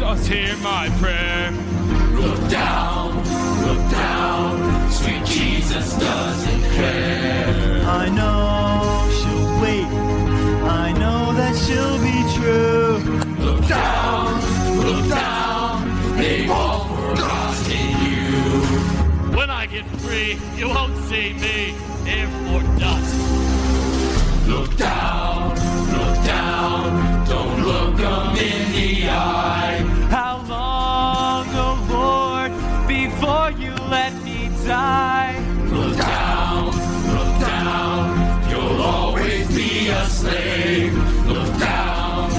just hear my prayer. Look down, sweet Jesus doesn't care. I know she'll wait, I know that she'll be true. Look down, they've all forgotten you. When I get free, you won't see me if or dust. Look down, don't look them in the eye. How long, oh Lord, before you let me die? Look down, you'll always be a slave. Look down,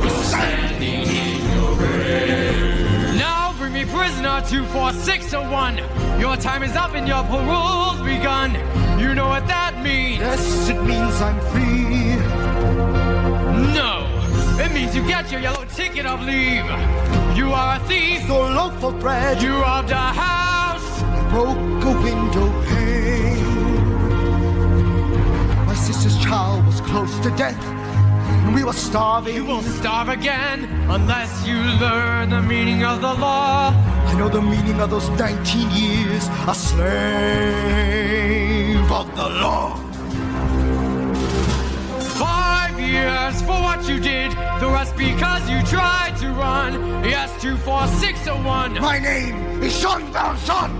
you're standing in your grave. Now bring me prisoner 24601. Your time is up and your parole's begun. You know what that means? Yes, it means I'm free. No, it means you get your yellow ticket of leave. You are a thief. Stole a loaf of bread. You robbed a house. Broke a window pane. My sister's child was close to death, and we were starving. You will starve again unless you learn the meaning of the law. I know the meaning of those 19 years, a slave of the law. 5 years for what you did, the rest because you tried to run. Yes, 24601. My name is Jean Valjean.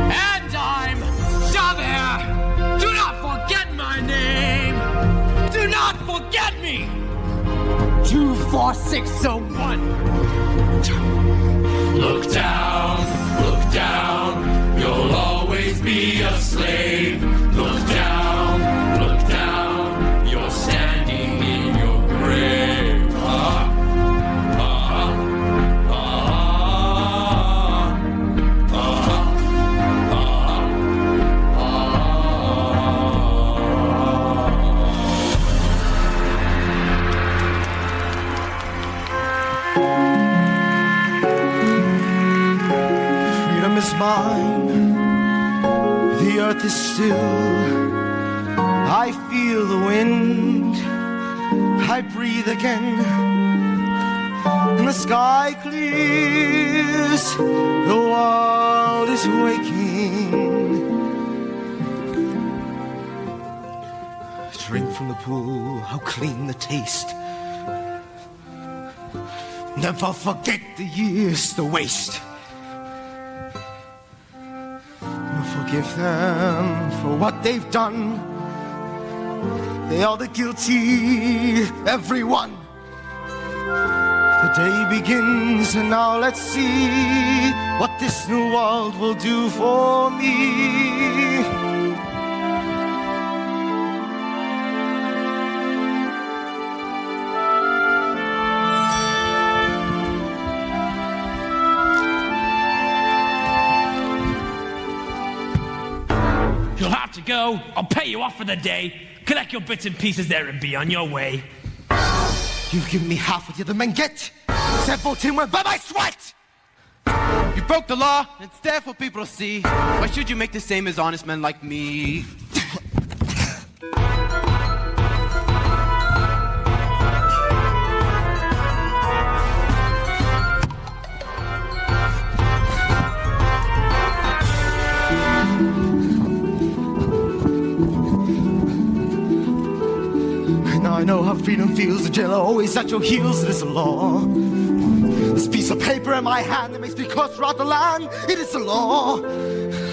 And I'm Javert. Do not forget my name. Do not forget me. 24601. Look down, you'll always be a slave. Look down, you're standing in your grave. Freedom is mine. The earth is still. I feel the wind. I breathe again. And the sky clears. The world is waking. Drink from the pool. How clean the taste. Never forget the years, the waste. Forgive them for what they've done. They are the guilty, everyone. The day begins, and now let's see what this new world will do for me. You'll have to go. I'll pay you off for the day. Collect your bits and pieces there and be on your way. You've given me half what the other men get. 17 went by my sweat. You broke the law, and it's there for people to see. Why should you make the same as honest men like me? I know how freedom feels. The jailer always at your heels. It is the law. This piece of paper in my hand that makes me cross throughout the land. It is the law.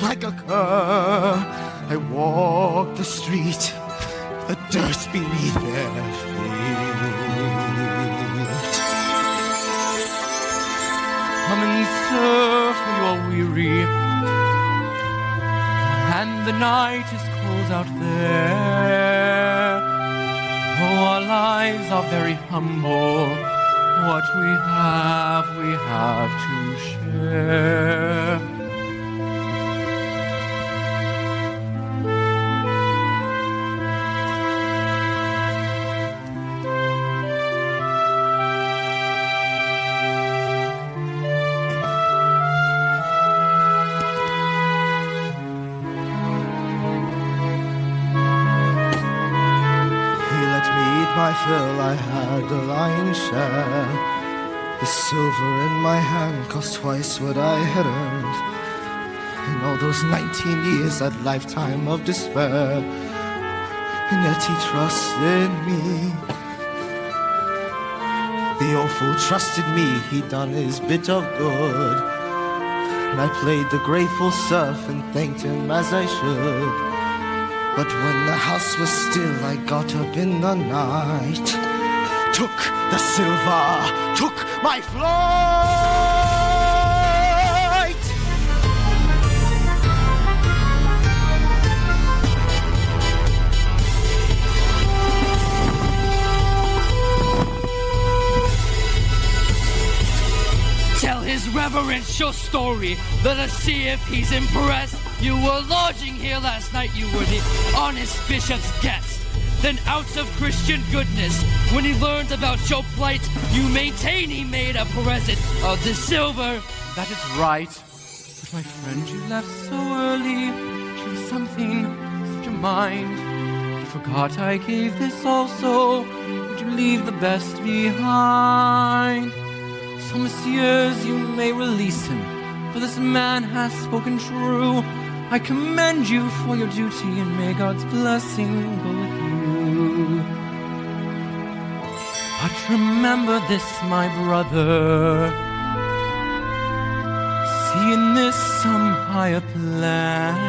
Like a cur, I walk the street. The dirt beneath their feet. Come and surf when you are weary, and the night is cold out there. Oh, our lives are very humble. What we have to share. My fill, I had the lion's share. The silver in my hand cost twice what I had earned in all those 19 years, that lifetime of despair. And yet he trusted me. The old fool trusted me, he'd done his bit of good. And I played the grateful serf and thanked him as I should. But when the house was still, I got up in the night, took the silver, took my flight. Tell his reverence your story. Let us see if he's impressed. You were lodging here last night. You were the honest bishop's guest. Then out of Christian goodness, when he learned about your plight, you maintain he made a present of the silver. That is right. But my friend, you left so early. She was something, such a mind. You forgot I gave this also. Would you leave the best behind? So, messieurs, you may release him, for this man has spoken true. I commend you for your duty, and may God's blessing go with you. But remember this, my brother. See in this some higher plan.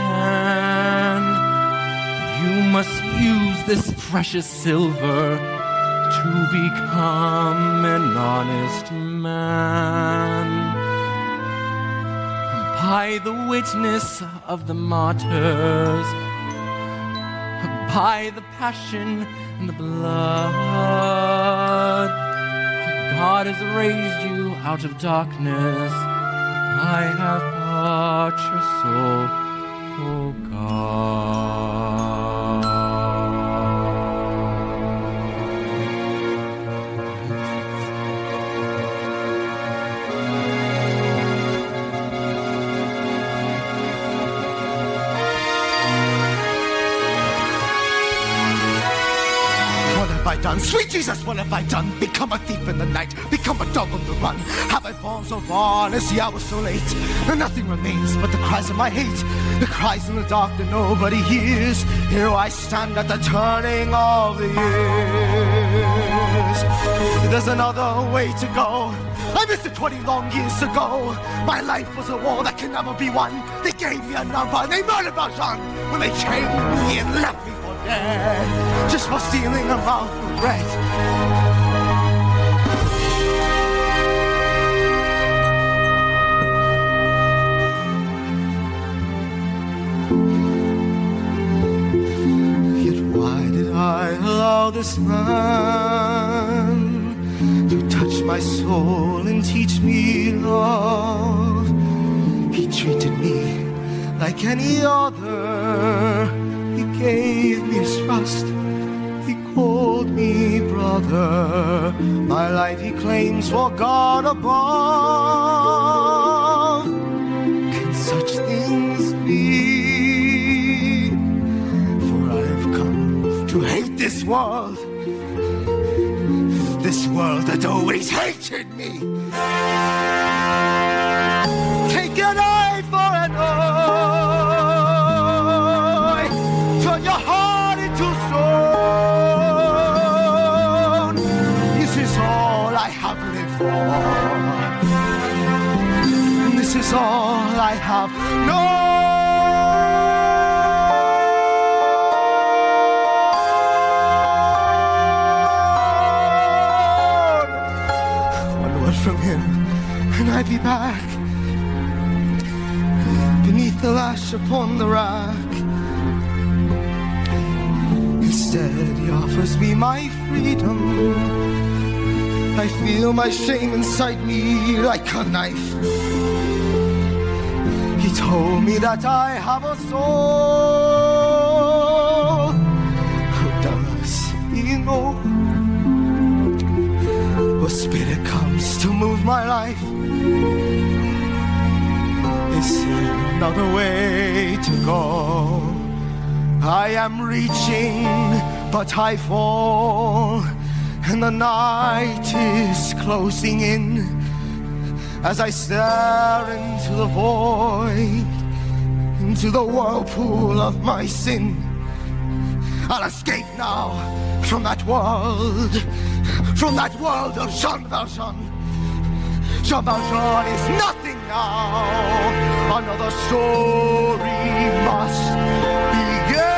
You must use this precious silver to become an honest man. By the witness of the martyrs, by the passion and the blood, God has raised you out of darkness. I have bought your soul, oh God. What have I done? Sweet Jesus, what have I done? Become a thief in the night, become a dog on the run. Have I fallen so far and the hour so late? And nothing remains but the cries of my hate, the cries in the dark that nobody hears. Here I stand at the turning of the years. There's another way to go. I missed it 20 long years ago. My life was a war that can never be won. They gave me a number, they murdered Valjean when they chained me and left me for dead, just for stealing a mouthful of bread. Yet why did I allow this man to touch my soul and teach me love? He treated me like any other. He gave me his trust. He called me brother. My life he claims for God above. Can such things be? For I have come to hate this world. This world that always hated me. Take an eye for an eye. Turn your heart into stone. This is all I have lived for. This is all I have known. From him, and I'd be back beneath the lash upon the rack. Instead, he offers me my freedom. I feel my shame inside me like a knife. He told me that I have a soul. How does he know? What spirit comes to move my life? Is there another way to go? I am reaching, but I fall. and the night is closing in. As I stare into the void, into the whirlpool of my sin, I'll escape now from that world of Jean Valjean. Jean Valjean is nothing now. Another story must begin.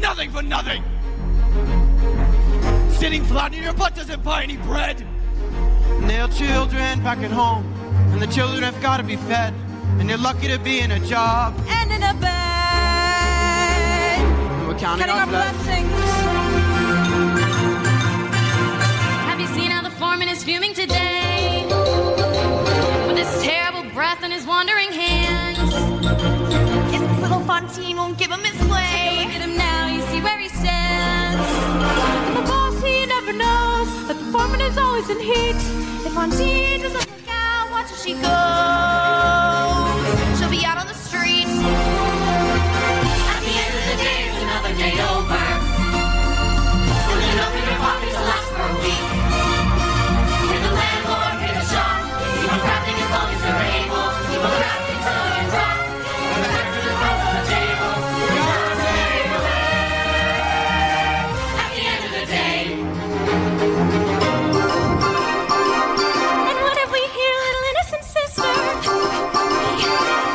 Nothing for nothing! Sitting flat in your butt doesn't buy any bread! And there are children back at home, and the children have got to be fed, and they're lucky to be in a job. And in a bed! And we're counting our blessings. Have you seen how the foreman is fuming today? With his terrible breath and his wandering hands. His little Fontaine won't give him his way. Take a look at him now, you see where he stands. And the boss, he never knows that the foreman is always in heat. If Fontaine doesn't look out, watch where she goes. She'll be out on the street. At the end of the day, it's another day over. With enough in your pocket to last for a week. Pay the landlord, pay the shop. Keep on crafting as long as you're able. Keep on crafting till you drop. Return to the front of the table. Return to the at the end of the day. And what have we here, little innocent sister?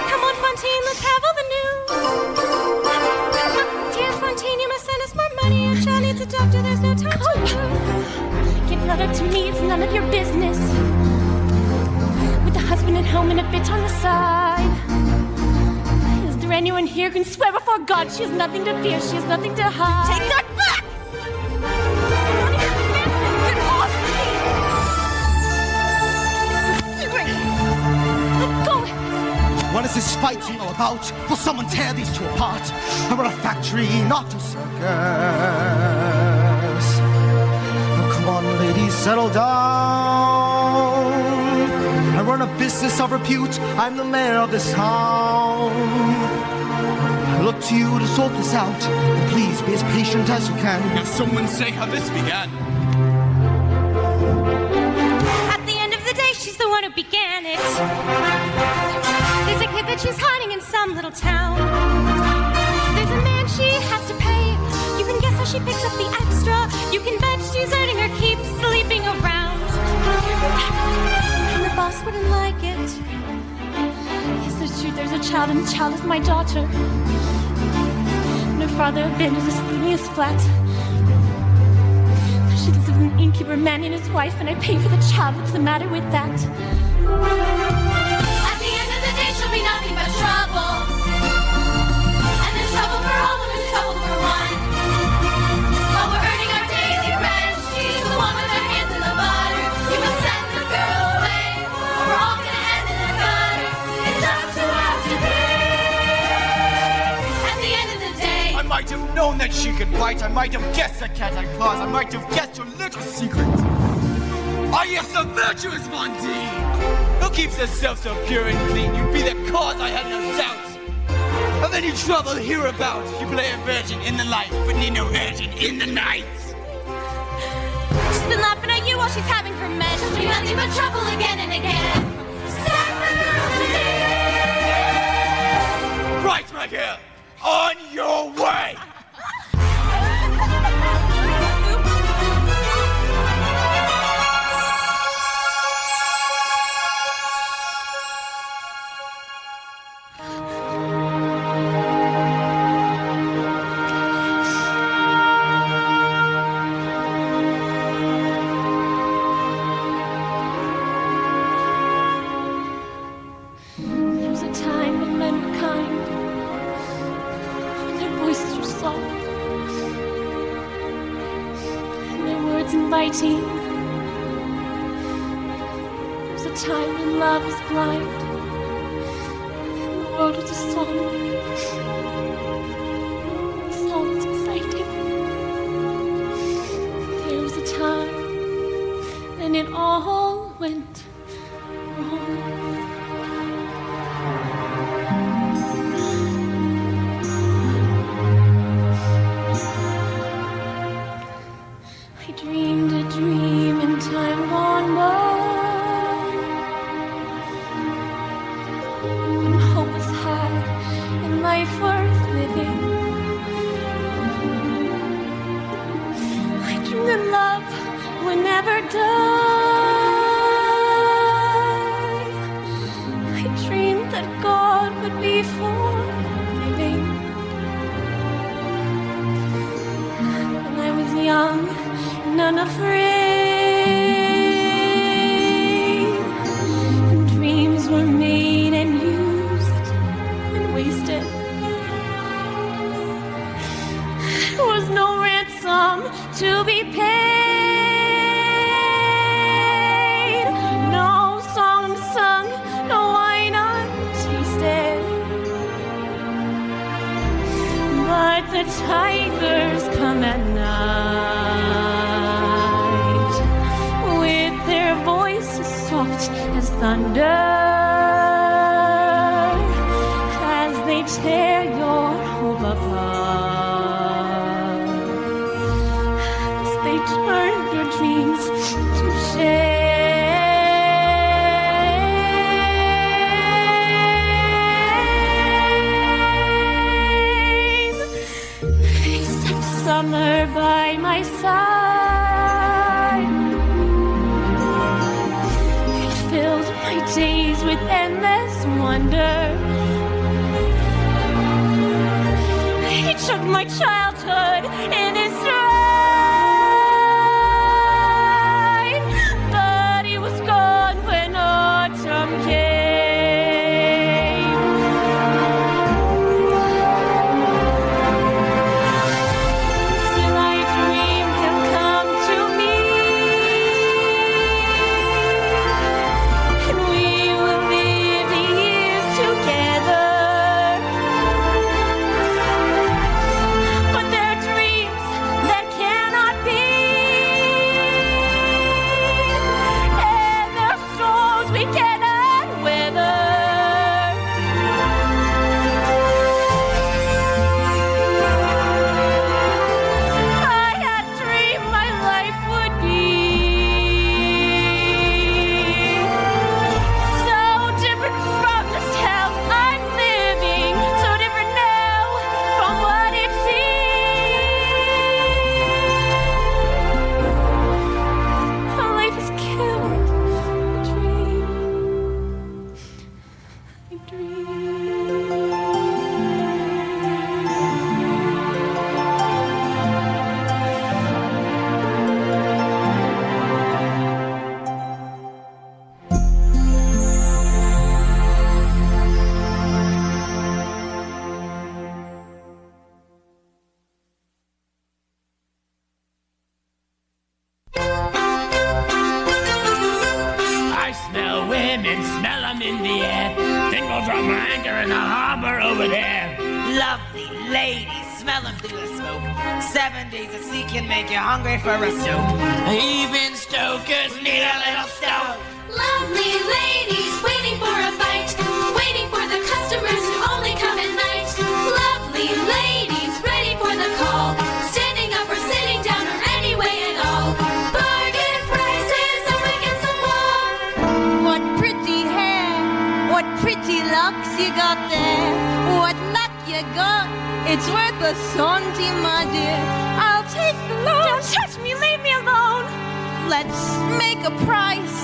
Come on, Fontaine, let's have all the news. Dear Fontaine, you must send us more money. Our child needs a doctor, there's no time to lose. Give that up to me, it's none of your business. With a husband at home and a bitch on the side. Is there anyone here who can swear before God she has nothing to fear, she has nothing to hide? Take that back! Get off me! Let go! What is this fight all about? Will someone tear these two apart? I run a factory, not a circus. Now come on, ladies, settle down. I run a business of repute. I'm the mayor of this town. I look to you to sort this out. And please be as patient as you can. Now someone say how this began. At the end of the day, she's the one who began it. There's a kid that she's hiding in some little town. There's a man she has to pay. You can guess how she picks up the extra. You can bet she's earning her keep sleeping around. And the boss wouldn't like it. Yes, there's truth, there's a child, and the child is my daughter. And her father abandoned us, leaving us flat. She lives with an innkeeper man and his wife, and I pay for the child. What's the matter with that? At the end of the day, she'll be nothing but trouble. And there's trouble for all, and there's trouble for one. While we're earning our daily rent, she's the one with that she could bite. I might have guessed the cat had claws. I might have guessed your little secret. Ah, yes, the virtuous Fantine! Who keeps herself so pure and clean? You'd be the cause, I had no doubt. Of any trouble hereabout, you play a virgin in the light, but need no urgent in the night. She's been laughing at you while she's having her men. She'll do nothing but trouble again and again. Right, my girl, on your way! There was a time when men were kind, when their voices were soft, and their words inviting. There was a time when love was blind, and the world was a song. The song was exciting. There was a time when it all went wrong. I dreamed a dream in time gone by, when hope was high and life worth living. I dreamed that love would never die. I dreamed that God would be forgiving. When I was young and unafraid, and dreams were made and used and wasted. There was no ransom to be paid, no song sung, no wine untasted. But the tigers come at night, with their voices soft as thunder, as they tear your hope apart, as they turn your dreams to shame. They set summer by my side. He filled my days with endless wonder. He took my childhood in his stride, but he was gone when autumn came. Still I dream he'll come to me, and we will live the years together. But there are dreams that cannot be, and there are storms we cannot weather. I had dreamed my life would be so different from this hell I'm living, so different now from what it seemed. My life is killed. I I smell women, smell them in the air. Think I'll drop my anchor in the harbor over there. Lovely ladies, smell him through the smoke. 7 days of sea can make you hungry for a soup. Even stokers need a little stove. Lovely ladies waiting for a bite, waiting for the customers who only come at night. Lovely ladies ready for the call, standing up or sitting down or any way at all. Bargain prices up against the wall. What pretty hair, what pretty locks you got there. What luck you got, it's worth a centime, my dear. I'll take the loan. Don't touch me, leave me alone. Let's make a price.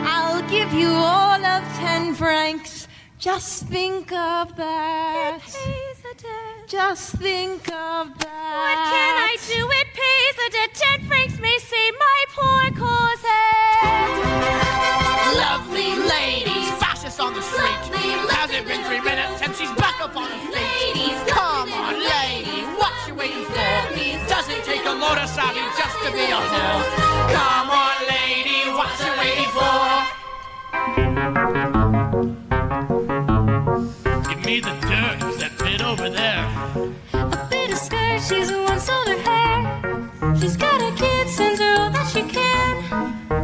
I'll give you all of 10 francs. Just think of that. It pays a debt. Just think of that. What can I do? It pays a debt. 10 francs may save my poor Cosette. Lovely ladies, fascists on the street. Has it been 3 minutes since she's back up on her feet? Come on, ladies, what you waiting for? Doesn't take a lot of savvy just to be on there. Come on, lady, what you waiting for? Give me the dirt, who's that bit over there? A bit of skirt, she's the one sold her hair. She's got a kid, sends her all that she can.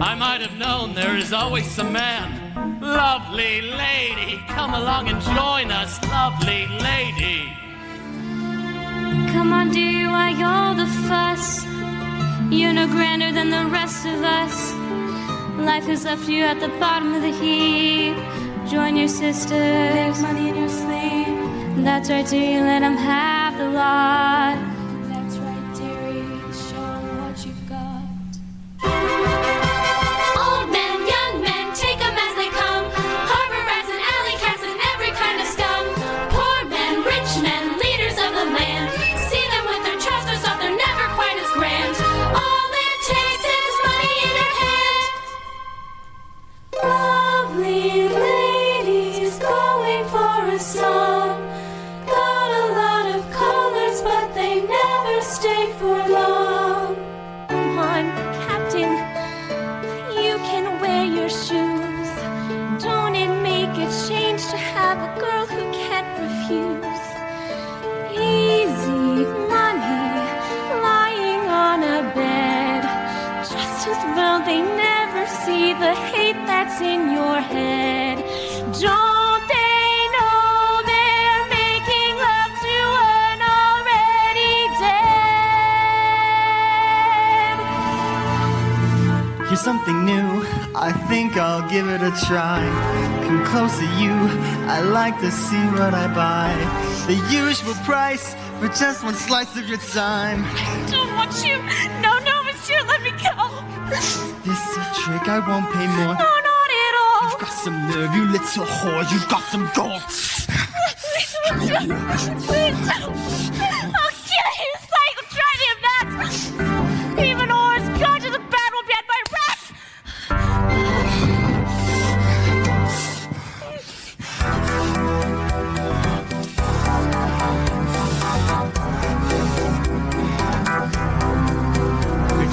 I might have known there is always some man. Lovely lady, come along and join us, lovely lady. Come on, dear, why all the fuss? You're no grander than the rest of us. Life has left you at the bottom of the heap. Join your sisters, make money in your sleep. That's right, dearie, let them have the lot. That's right, dearie, show them what you've got. Old men, young men, take them as they come. Harbor rats and alley cats and every kind of scum. Poor men, rich men, leaders of the land. See them with their trousers off, they're never quite as grand. All it takes is money in their hand. Lovely ladies going for a song. Got a lot of colors, but they never stay for long. Come on, Captain, you can wear your shoes. Don't it make a change to have a girl who can't refuse? Easy money, lying on a bed. Just as well they never see the hate that's in your head. Don't they know they're making love to an already dead? Here's something new, I think I'll give it a try. Come close to you, I like to see what I buy. The usual price for just one slice of your time. Don't want you. No, monsieur, let me go. This a trick, I won't pay more. No, not at all. You've got some nerve, you little whore, you've got some gall. Please, I'll kill you, psycho, drive him nuts. Even whores go to the bad will be at my rats.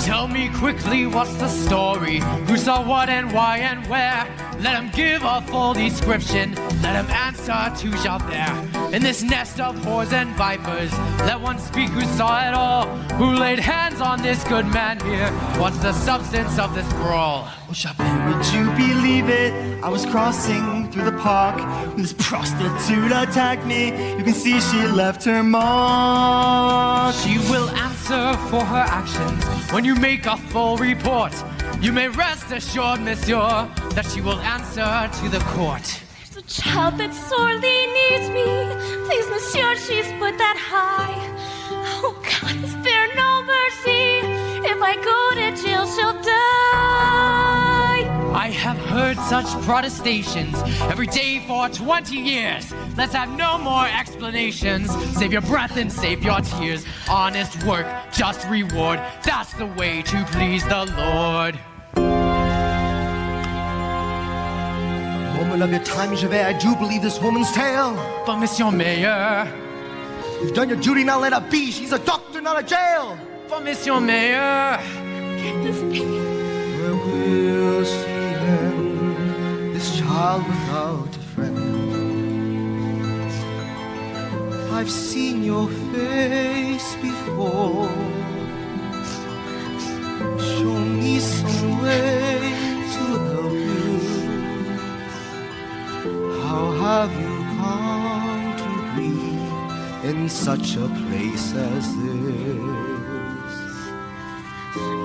Tell me quickly what's the story? Who saw what and why and where? Let him give a full description. Let him answer to Javert. In this nest of whores and vipers, let one speak who saw it all. Who laid hands on this good man here? What's the substance of this brawl? Oh, Javert, would you believe it? I was crossing through the park when this prostitute attacked me. You can see she left her mark. She will answer for her actions when you make a full report. You may rest assured, monsieur, that she will answer to the court. There's a child that sorely needs me. Please, monsieur, she's put that high. Oh, God, is there no mercy? If I go to jail, she'll die. I have heard such protestations every day for 20 years. Let's have no more explanations. Save your breath and save your tears. Honest work, just reward. That's the way to please the Lord. Moment of your time, Javert, I do believe this woman's tale. But Monsieur Mayor, You've done your duty, now let her be. She's a doctor, not a jail. but Monsieur Mayor, Where will she end, this child without a friend? 5 I've seen your face before. Show me some way to help you. How have you come to be in such a place as this?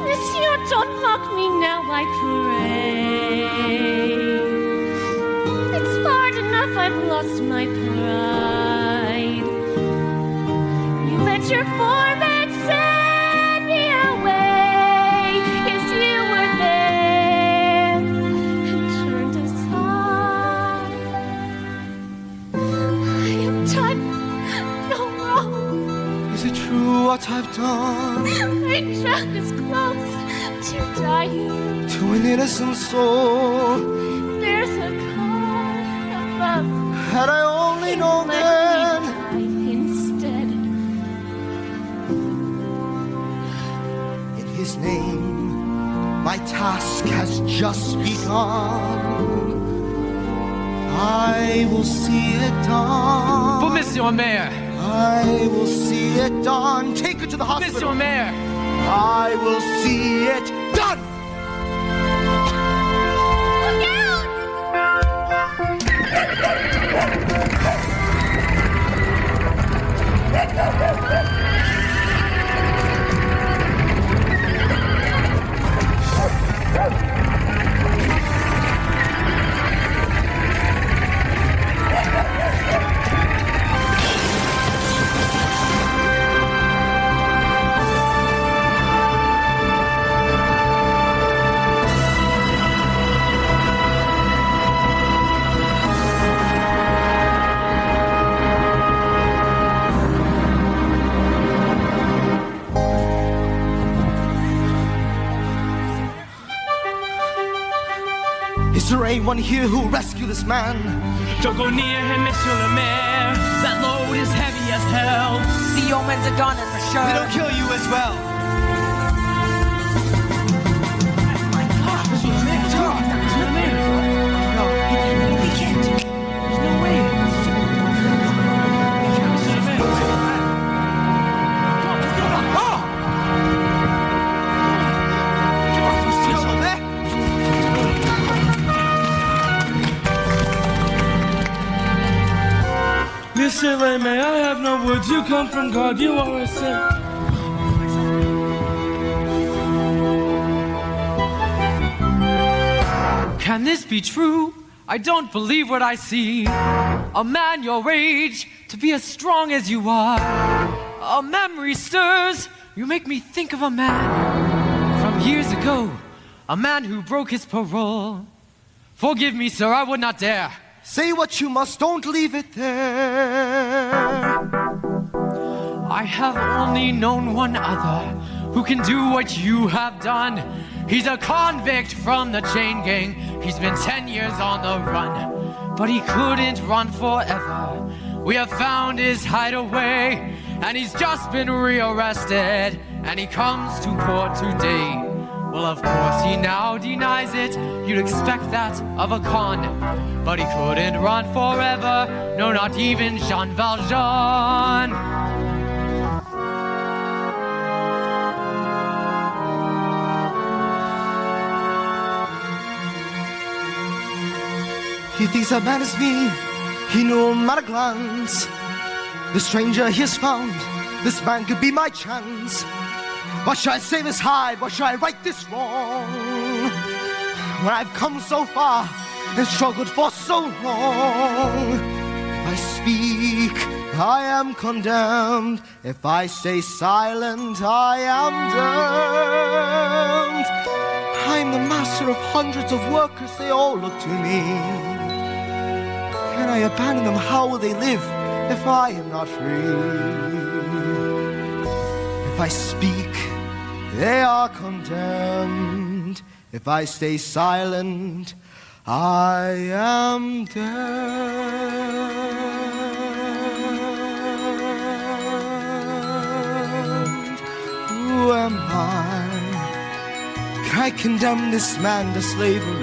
Monsieur, don't mock me now, I pray. It's hard enough I've lost my pride. You let your foreman send me away as you were there and turned aside. I have done no wrong. Is it true what I've done I just as close to dying. to an innocent soul? There's a call above. Had I only known Let then. me die instead. In his name, my task has just begun. I will see it done. For Monsieur Mayor! I will see it done. Take her to the hospital. Monsieur Mayor! I will see it done. Look out! Is there anyone here who'll rescue this man? Don't go near him, Monsieur le Maire. That load is heavy as hell. The yeoman's a goner for sure. It'll kill you as well. Monsieur le Maire, I have no words. You come from God. You are a saint. Can this be true? I don't believe what I see. A man your age, to be as strong as you are. A memory stirs. You make me think of a man from years ago. A man who broke his parole. Forgive me, sir, I would not dare. Say what you must, don't leave it there. I have only known one other who can do what you have done. He's a convict from the chain gang. He's been 10 years on the run, but he couldn't run forever. We have found his hideaway, and he's just been rearrested, and he comes to court today. Well, of course, he now denies it. You'd expect that of a con. But he couldn't run forever. No, not even Jean Valjean. He thinks that man is me. He knew him at a glance. The stranger he has found. This man could be my chance. Why should I save his hide? Why should I right this wrong? When I've come so far and struggled for so long. If I speak, I am condemned. If I stay silent, I am damned. I'm the master of hundreds of workers, they all look to me. Can I abandon them? How will they live if I am not free? If I speak, they are condemned. If I stay silent, I am damned. Who am I? Can I condemn this man to slavery?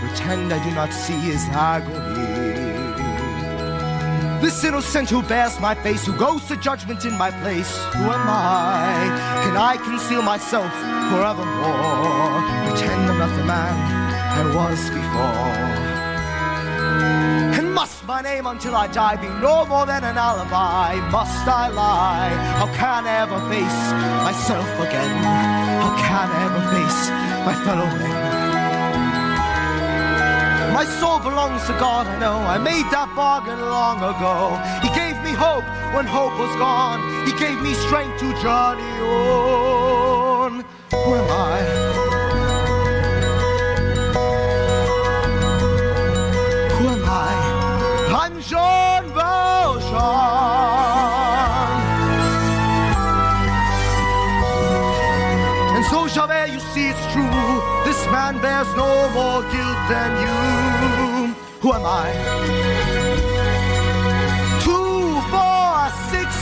Pretend I do not see his agony. This innocent who bears my face, who goes to judgment in my place. Who am I? Can I conceal myself forevermore? Pretend I'm not the man I was before. And must my name until I die be no more than an alibi? Must I lie? How can I ever face myself again? How can I ever face my fellow men? My soul belongs to God, I know. I made that bargain long ago. He gave me hope when hope was gone. He gave me strength to journey on. Who am I? Who am I? I'm Jean Valjean. And so Javert, you see it's true. This man bears no more guilt than you. Who am I? 2, 4, 6,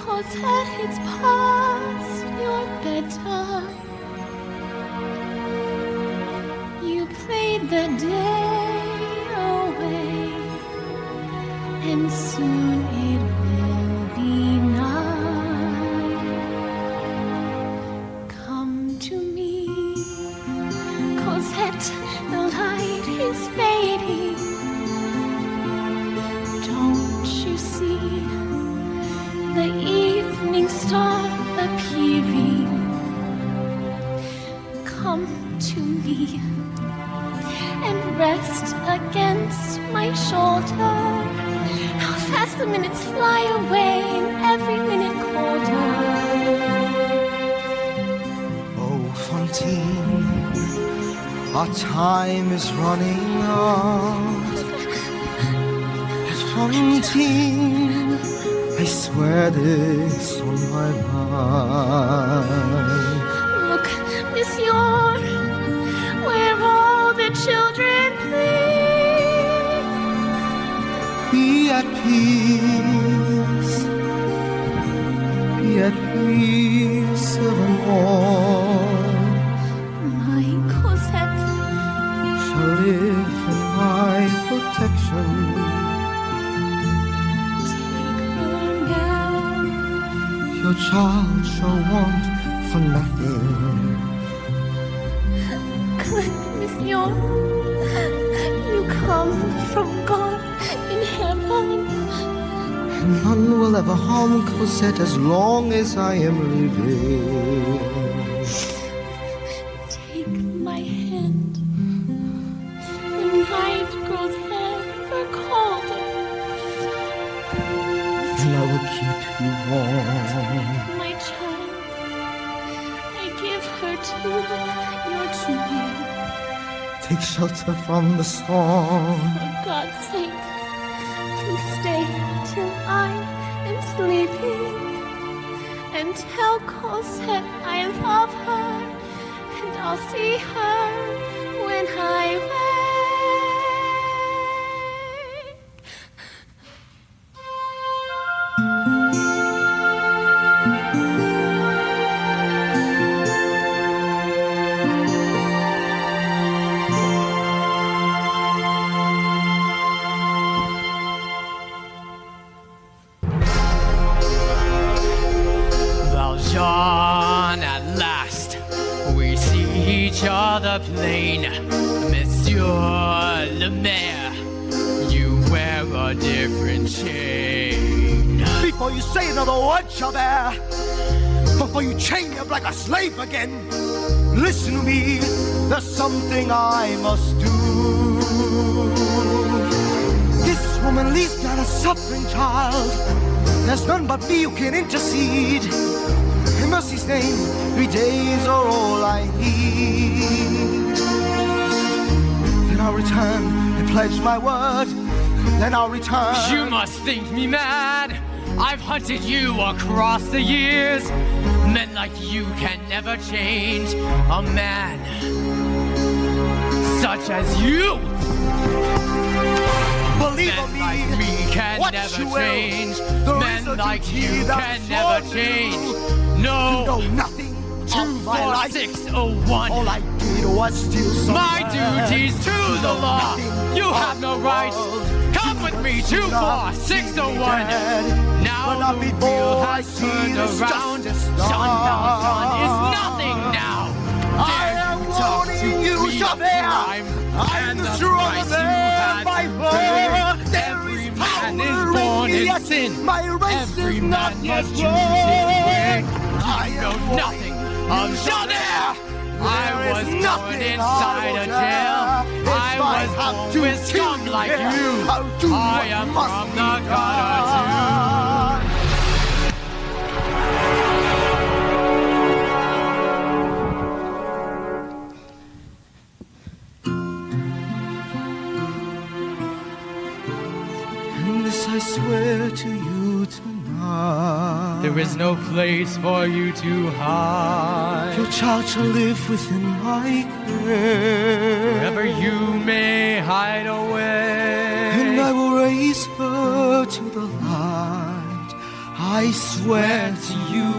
'Cause that it's past your bedtime. You played the day away, and soon it will be night. Come to me, Cosette, the light is fading. Don't you see the evening star appearing? Come to me and rest against my shoulder. How fast the minutes fly away, and every minute colder. Oh, Fantine, our time is running out. Fantine, I swear this on my life. Look, Monsieur, where all the children play. Be at peace, be at peace evermore. My Cosette shall live in my protection. Your child shall want for nothing. Good Monsieur, you come from God in heaven. None will ever harm Cosette as long as I am living. Take my hand. The night grows ever colder. And I will keep you warm. My child, I give her to your keeping. Take shelter from the storm. For God's sake, please stay till I am sleeping. And tell Cosette I love her, and I'll see her when I wake. each other plain. Monsieur le Maire, you wear a different chain. Before you say another word, Chabert, before you chain me up like a slave again, listen to me, there's something I must do. This woman leaves not a suffering child. There's none but me who can intercede. In mercy's name, 3 days are all I need. Then I'll return and pledge my word. Then I'll return. You must think me mad. I've hunted you across the years. Men like you can never change a man such as you. Believe Men me, like me can what never you will. change. There Men is a like duty you that's can never for change. you. No. You know nothing of my life. 24601. All I did was steal some My land. duty's to the law. Nothing You of have no the rights. world. Come with me, Do not 24601. see me dead, Now but not the before wheel I has see turned this around. justice Sundown sun is done. nothing now. I am warning you, Chabert. I'm the stronger than by far. There Every is man power is born me, in yet sin. My race Every is man not yet must choose his way. won. You know nothing of Chabert. I There was is born nothing inside I a will jail. dare. I If was have born to with kill scum like here, you. I'll do I what am must from be the gutter too. done. And this I swear to you tonight. There is no place for you to hide. Your child shall live within my care. Wherever you may hide away. And I will raise her to the light. I swear to you,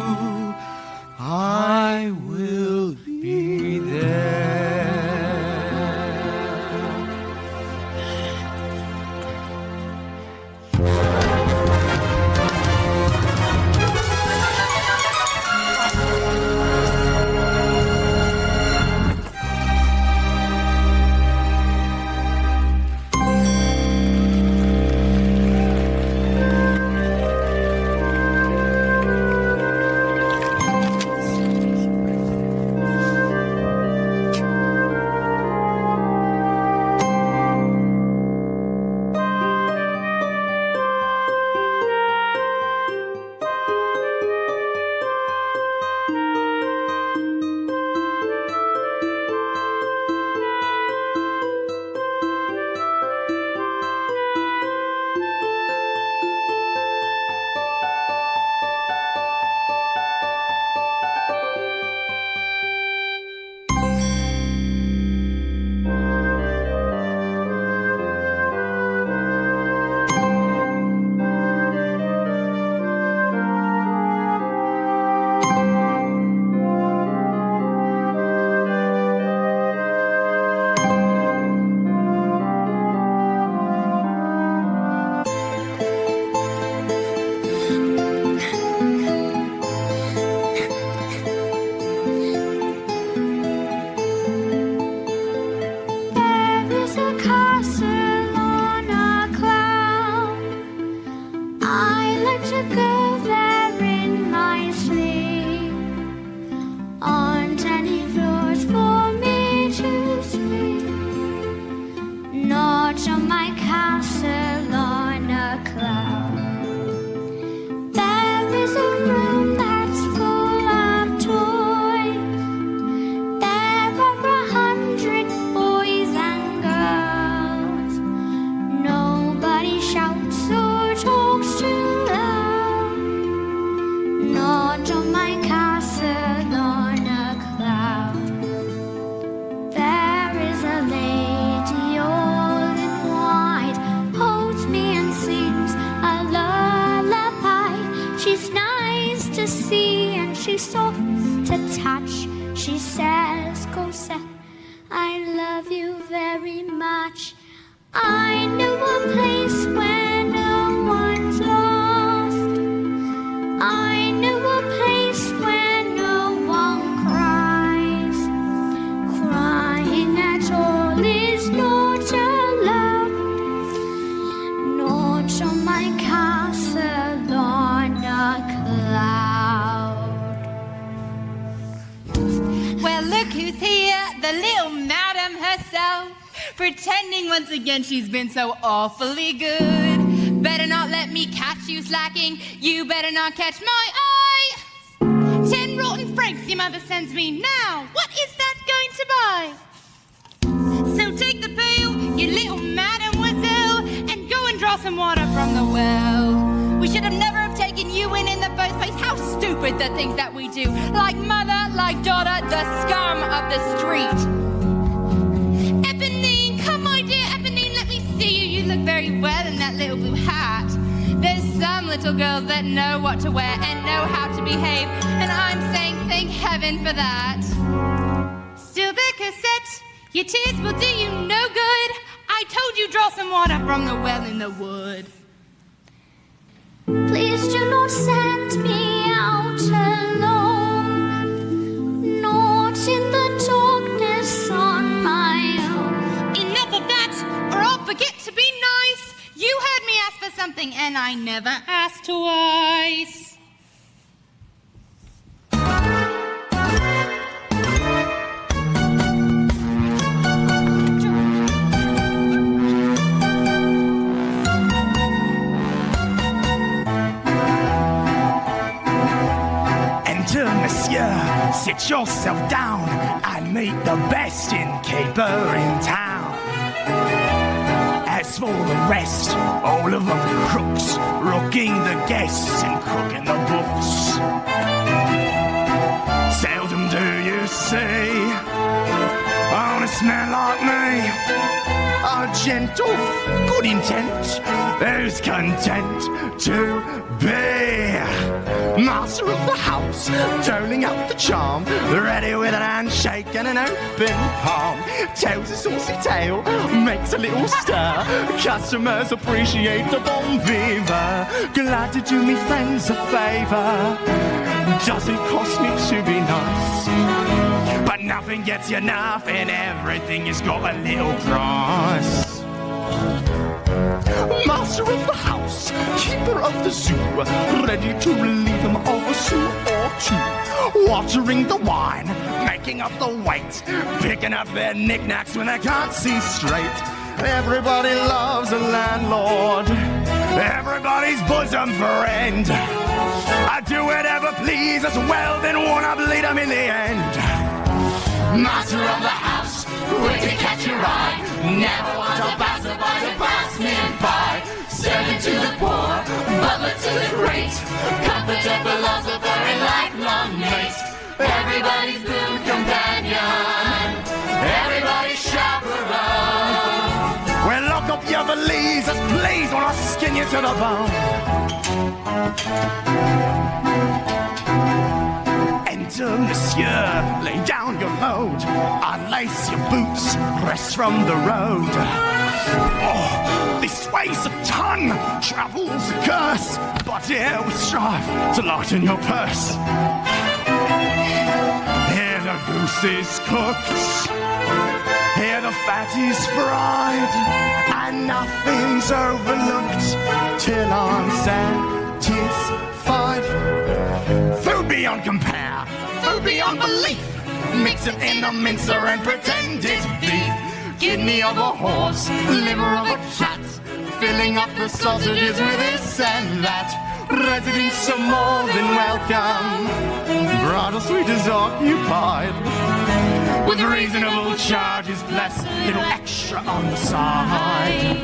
I will be there. soft to touch. She says, Cosette, I love you very much. I knew a place where no one's lost. I knew a place where no one cries. the little madam herself, pretending once again she's been so awfully good. Better not let me catch you slacking, you better not catch my eye. 10 rotten francs your mother sends me now, what is that going to buy? So take the pail, you little mademoiselle, and go and draw some water from the well. We should have never have taken you in the first place. How stupid the things that we do. Like mother, like daughter, the scum of the street. Eponine, come my dear Eponine, let me see you. You look very well in that little blue hat. There's some little girls that know what to wear and know how to behave, and I'm saying thank heaven for that. Still the cassette, your tears will do you no good. I told you draw some water from the well in the wood. Please do not send me out alone, not in the darkness on my own. Enough of that, or I'll forget to be nice. You heard me ask for something, and I never asked twice. Monsieur, sit yourself down. I meet the best innkeeper in town. As for the rest, all of them crooks, rooking the guests and crooking the books. Seldom do you see honest man like me, a gentle, good intent, who's content to be master of the house, toning up the charm, ready with an handshake and an open palm. Tells a saucy tale, makes a little stir. Customers appreciate the bon vivant. Glad to do me friends a favor. Doesn't cost me to be nice, but nothing gets you enough, and everything has got a little price. Master of the house, keeper of the zoo, ready to relieve them of a sou or two. Watering the wine, making up the weight, picking up their knickknacks when they can't see straight. Everybody loves a landlord, everybody's bosom friend. I do whatever please as well, then wanna bleed them in the end. Master of the house, quick to catch your eye, never want a passerby to pass me by. Servant to the poor, butler to the great, comforter, philosopher, and lifelong mate. Everybody's boon companion, everybody's chaperone. Well, lock up your valises, please, when I skin you to the bone. Enter, monsieur, lay down your load, unlace your boots, rest from the road. Oh, this weighs a ton, travel's a curse, but here we strive to lighten your purse. Here the goose is cooked, here the fat is fried, and nothing's overlooked till I'm satisfied. Food beyond compare, food beyond belief. Mix it in the mincer and pretend it's beef. Kidney of a horse, liver of a cat, filling up the sausages with this and that. Residents are more than welcome, bridal suite is occupied, with reasonable charges plus a little extra on the side.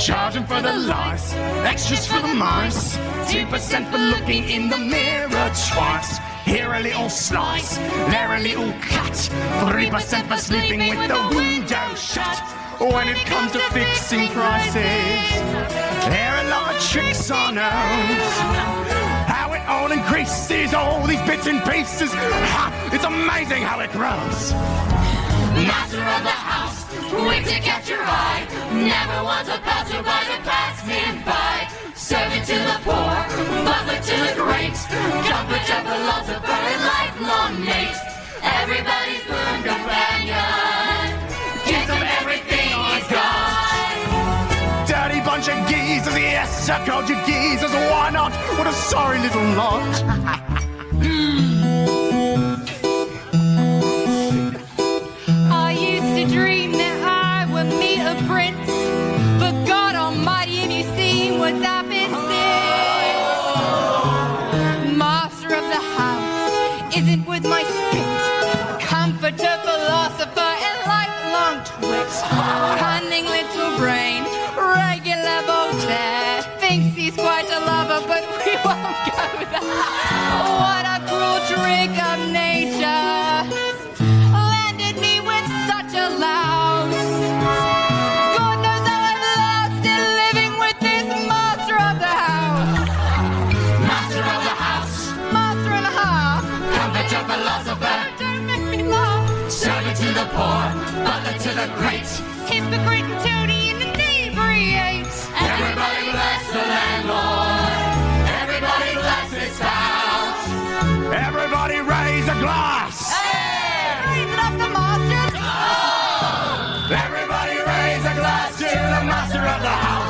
Charging for the lice, extras for the mice, 2% for looking in the mirror twice. Here a little slice, there a little cut, 3% for sleeping with the window shut. When it comes to fixing prices, here a lot of tricks are known. How it all increases, all these bits and pieces. Ha! It's amazing how it grows. Master of the house, quick to catch your eye, never wants a passerby to pass him by. Servant to the poor, butler to the great, comforter, philosopher, and lifelong mate. Everybody's boon companion, gives him everything he's got. Dirty bunch of geezers, yes, I called you geezers, why not? What a sorry little lot. but a philosopher and lifelong twit. Cunning little brain, regular Voltaire. Thinks he's quite a lover, but we won't go there. What a cruel trick of nature landed me with such a louse. God knows how I've lost it living with this master of the house. Master of the house, Master and a half. comforter, philosopher, Don't make me laugh. servant to the poor, butler to the great. Hypocrite and toady and inebriate. Everybody bless the landlord. Everybody bless his house. Everybody raise a glass. Raise it up the masters. Everybody raise a glass to the master of the house.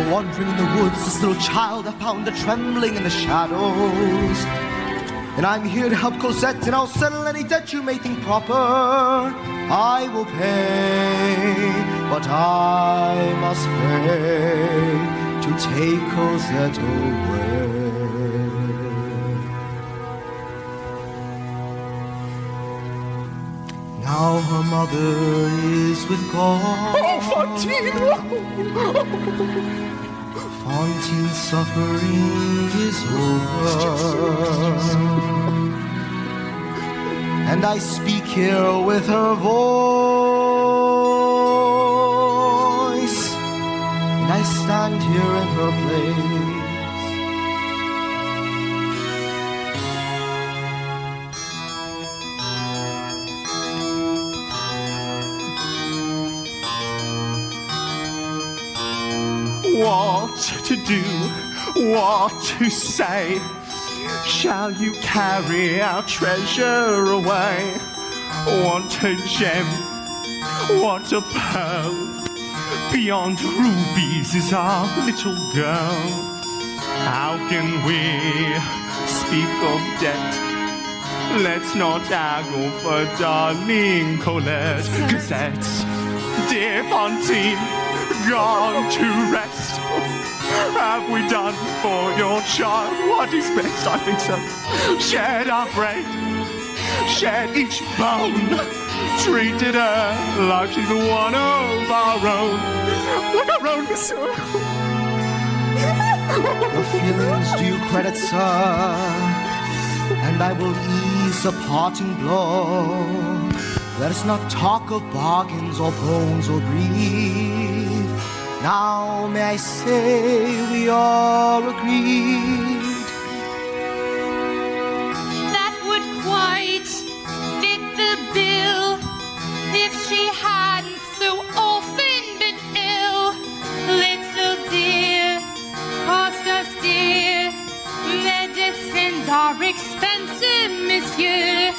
Wandering in the woods, this little child I found her trembling in the shadows. And I'm here to help Cosette, and I'll settle any debt you may think proper. I will pay what I must pay to take Cosette away. Now her mother is with God. Oh, Fantine! Fantine's suffering is over, and I speak here with her voice, and I stand here in her place. What to do, what to say? Shall you carry our treasure away? Want a gem, want a pearl? Beyond rubies is our little girl. How can we speak of debt? Let's not haggle for darling Colette. Cosette, dear Fantine, gone to rest. Have we done for your child what is best? I think so. Shared our bread, shared each bone, treated her like she's one of our own. Like our own, monsieur. Your feelings due credit, sir, and I will ease a parting blow. Let us not talk of bargains or bones or greed. Now may I say we are agreed. That would quite fit the bill if she hadn't so often been ill. Little dear, cost us dear. Medicines are expensive, monsieur.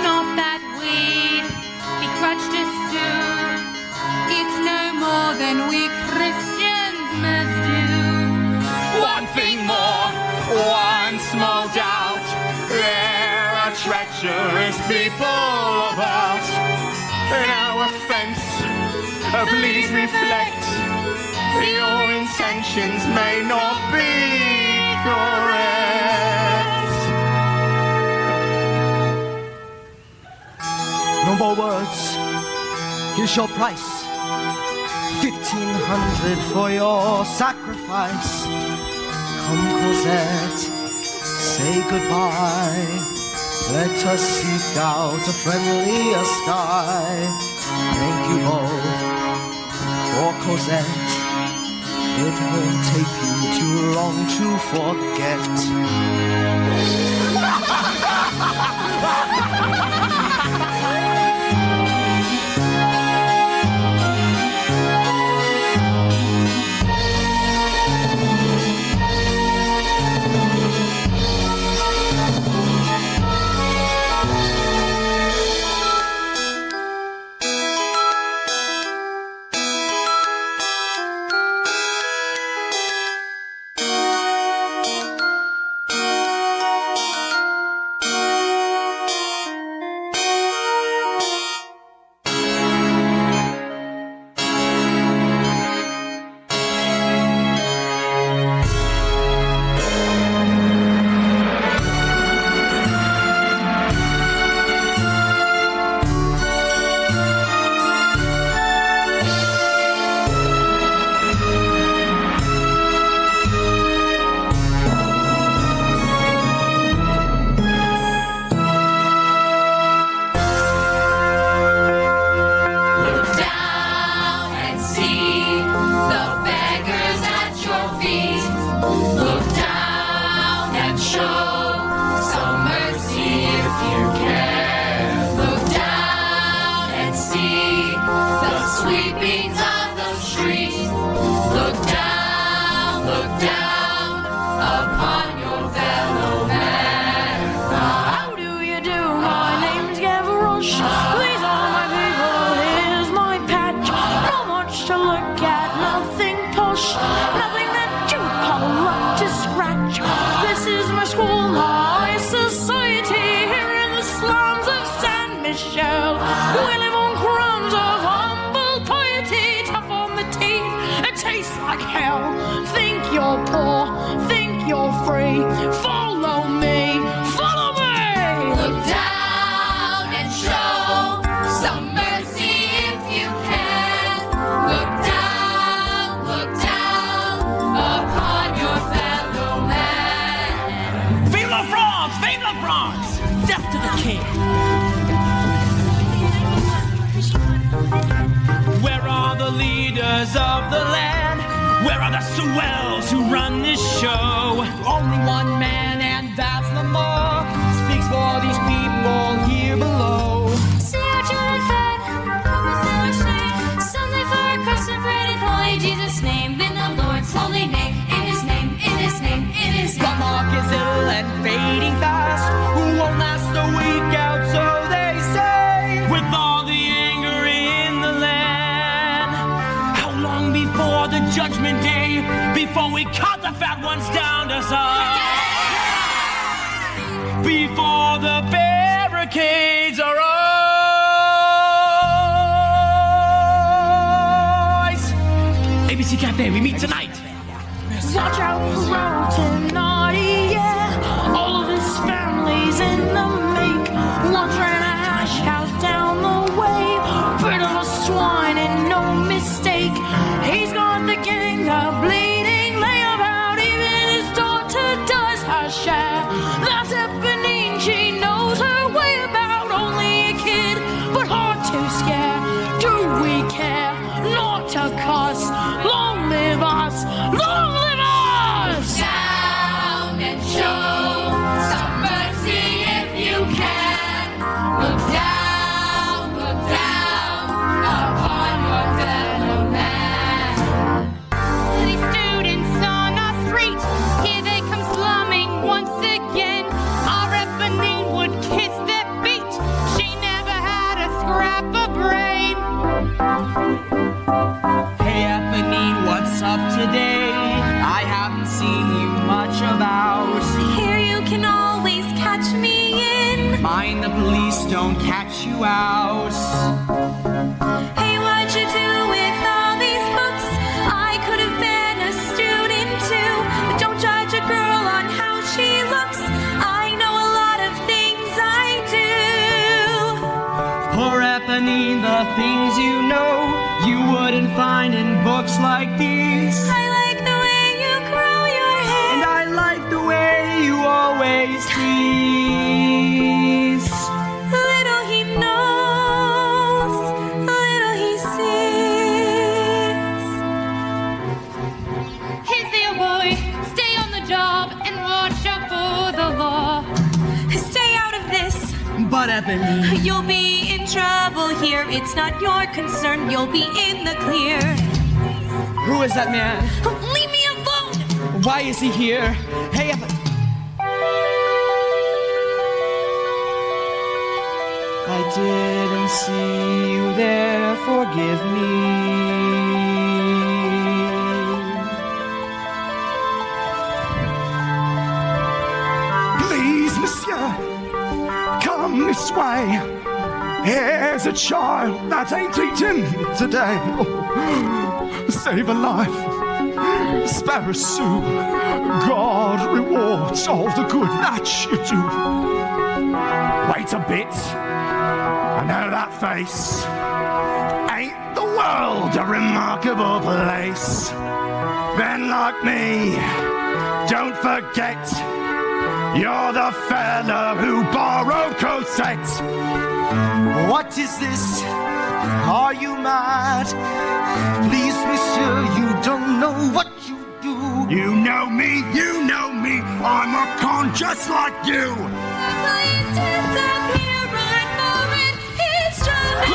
Not that we'd begrudge to sue. It's no more than we Christians must do. One thing more, one small doubt. There are treacherous people about. No offense, please reflect. Your intentions may not be correct. No more words. Here's your price. 1,500 for your sacrifice. Come, Cosette, say goodbye. Let us seek out a friendlier sky. Thank you both for Cosette. It won't take you too long to forget. his shell. We live on crumbs of humble piety, tough on the teeth, it tastes like hell. Think you're poor, think you're free, follow me, follow me! Look down and show some mercy if you can. Look down upon your fellow man. Vive la France! Vive la France! Death to the king! Where are the leaders of the land? Where are the swells who run this show? Only one man, and that's Lamar, speaks for these people here below. See our children fed, Sunday for a crust of bread in holy Jesus' name, in the Lord's holy name, in his name, in his name, in his name. The mark is ill and fading fast, who won't last a week out, so they say. With all the anger in the land, how long before the judgment day? Before we cut the fat ones down to size? Before the barricades are eyes. ABC Cafe, we meet tonight. Watch out for Rotten Naughty, yeah. All of his family's in the make. Once ran a hash house down the way. Bit of a swine and no mistake. He's got the gang, the bleeding layabout. Even his daughter does her share. That's Eponine, she knows her way about. Only a kid, but hard to scare. Do we care? Not to cuss. Long live us! Long live us! Down and show some mercy if you can. Look down upon your fellow man. These students on our street, here they come slumming once again. Our Eponine would kiss their feet. She never had a scrap of brain. Hey Eponine, what's up today? I haven't seen you much about. Here you can always catch me in. Mind the police don't catch you out. Hey, what'd you do with all these books? I could have been a student too. But don't judge a girl on how she looks. I know a lot of things I do. Poor Eponine, the things you know, you wouldn't find in books like these. I like the way you curl your hair. And I like the way you always tease. Little he knows, little he sees. Here's the boy, stay on the job and watch out for the law. Stay out of this. But Eponine, You'll be in trouble here. It's not your concern. You'll be in the clear. who is that man? Leave me alone. Why is he here? Hey Eponine. I didn't see you there, forgive me. Please, monsieur, come this way. Here's a child that ain't eaten today. Oh, save a life, spare a sou. God rewards all the good that you do. Wait a bit. I know that face. Ain't the world a remarkable place? Men like me, don't forget, you're the fella who borrowed Cosette. What is this? Are you mad? Please, monsieur, you don't know what you do. You know me, I'm a con just like you. Please disappear right for it. It's driving.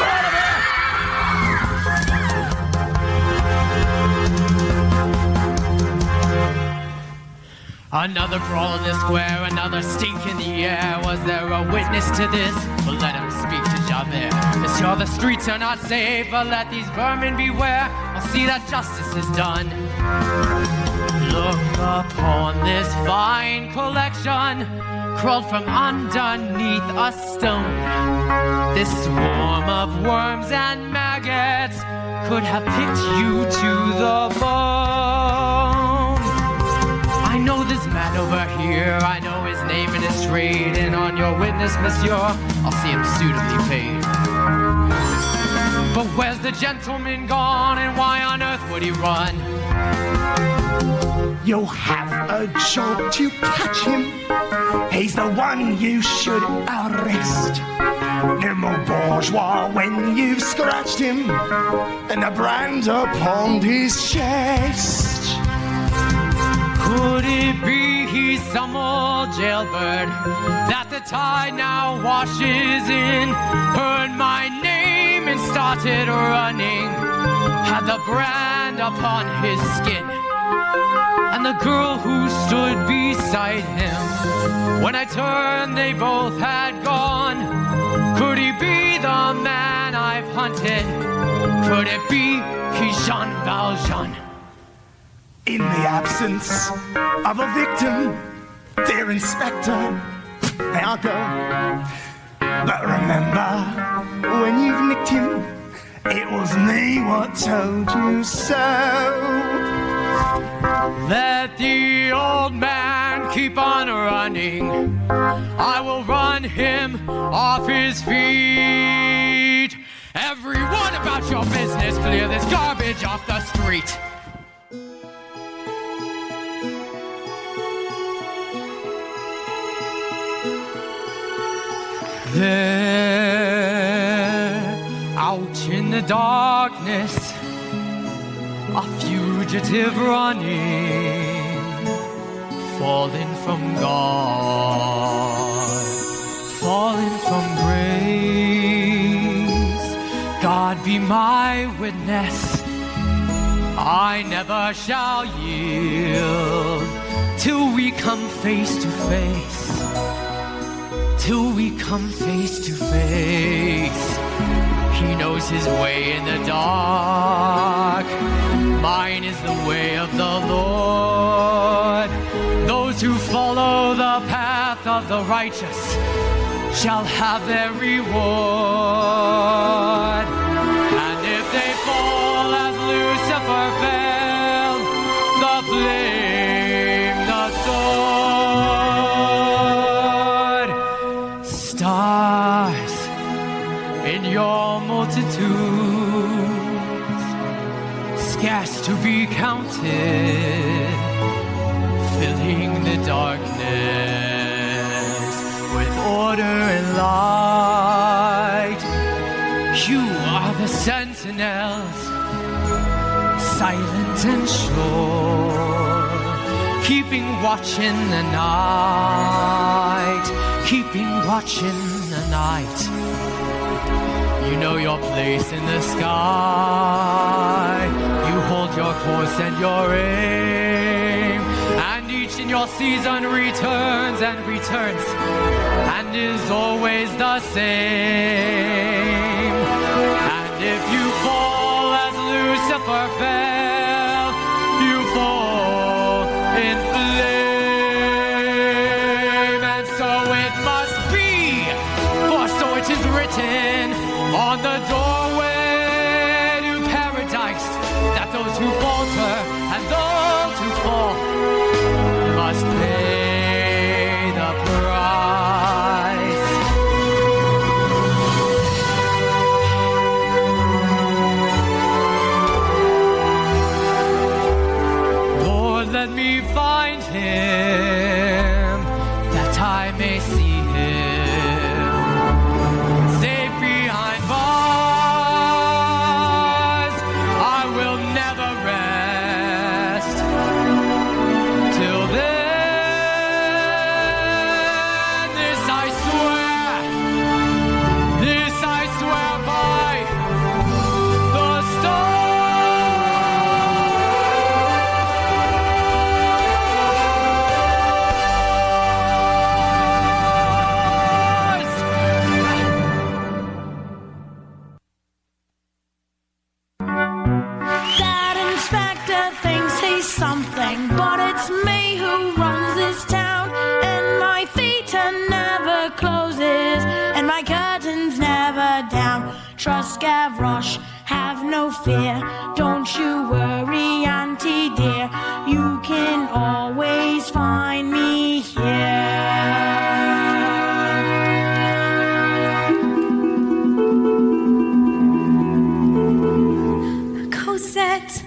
Another brawl in the square, another stink in the air. Was there a witness to this? Well, let him speak to Javert. Monsieur, the streets are not safe, but let these vermin beware. I'll see that justice is done. Look upon this fine collection. crawled from underneath a stone. This swarm of worms and maggots could have picked you to the bone. I know this man over here, I know his name and his trade, and on your witness, monsieur, I'll see him suitably paid. But where's the gentleman gone, and why on earth would he run? You'll have a job to catch him. He's the one you should arrest. No more bourgeois when you've scratched him and a brand upon his chest. Could it be he's some old jailbird that the tide now washes in? Heard my name and started running, had the brand upon his skin. And the girl who stood beside him, when I turned they both had gone. Could he be the man I've hunted? Could it be he's Jean Valjean? In the absence of a victim, dear Inspector, there I go. But remember, when you've nicked him, it was me what told you so. Let the old man keep on running. I will run him off his feet. Everyone about your business, clear this garbage off the street. There, out in the darkness, a fugitive running, fallen from God, fallen from grace. God be my witness, I never shall yield till we come face to face. Till we come face to face. He knows his way in the dark. Mine is the way of the Lord. Those who follow the path of the righteous shall have their reward. And if they fall as Lucifer fell, the flame, the sword, stars in your multitudes, scarce to be counted, filling the darkness with order and light. You are the sentinels, silent and sure, keeping watch in the night, keeping watch in the night. You know your place in the sky. You hold your course and your aim, and each in your season returns and returns, and is always the same. And if you fall as Lucifer fell, you fall in flame. And so it must be, for so it is written on the doorway to paradise, that those who falter and those who fall must pay the price. Lord, let me find him, that I may see him, safe behind bars. I will never rest her down. Trust Gavroche, have no fear. Don't you worry, Auntie dear. You can always find me here. Cosette,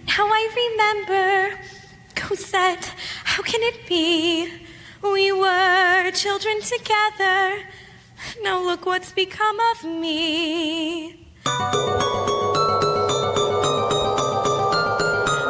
now I remember. Cosette, how can it be? We were children together. Now look what's become of me.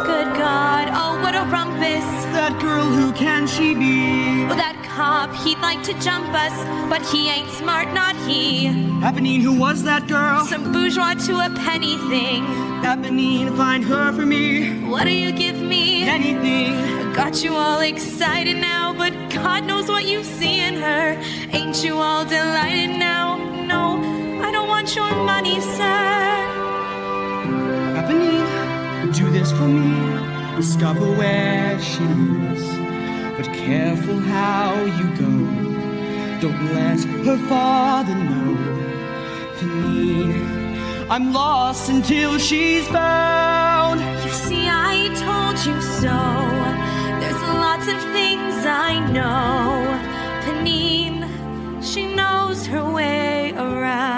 Good God, oh what a rumpus. That girl, who can she be? Oh, that cop, he'd like to jump us, but he ain't smart, not he. Eponine, who was that girl? Some bourgeois to a penny thing. Eponine, find her for me. What do you give me? Anything. Got you all excited now, but God knows what you see in her. Ain't you all delighted now? No, I don't want your money, sir. Eponine, do this for me. Discover where she lives, but careful how you go. Don't let her father know. Eponine, I'm lost until she's found. You see, I told you so. There's lots of things I know. Eponine, she knows her way around.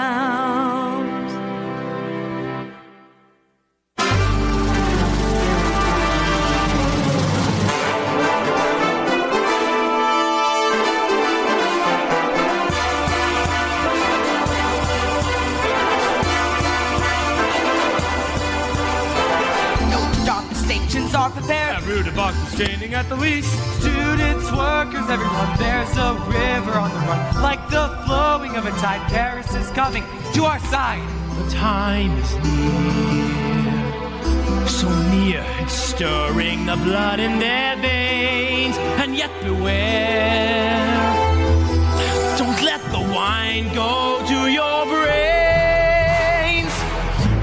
Are prepared. And Rudabout is standing at the least. Students, workers, everyone. There's a river on the run, like the flowing of a tide. Paris is coming to our side. The time is near, so near. It's stirring the blood in their veins. And yet beware, don't let the wine go to your brains.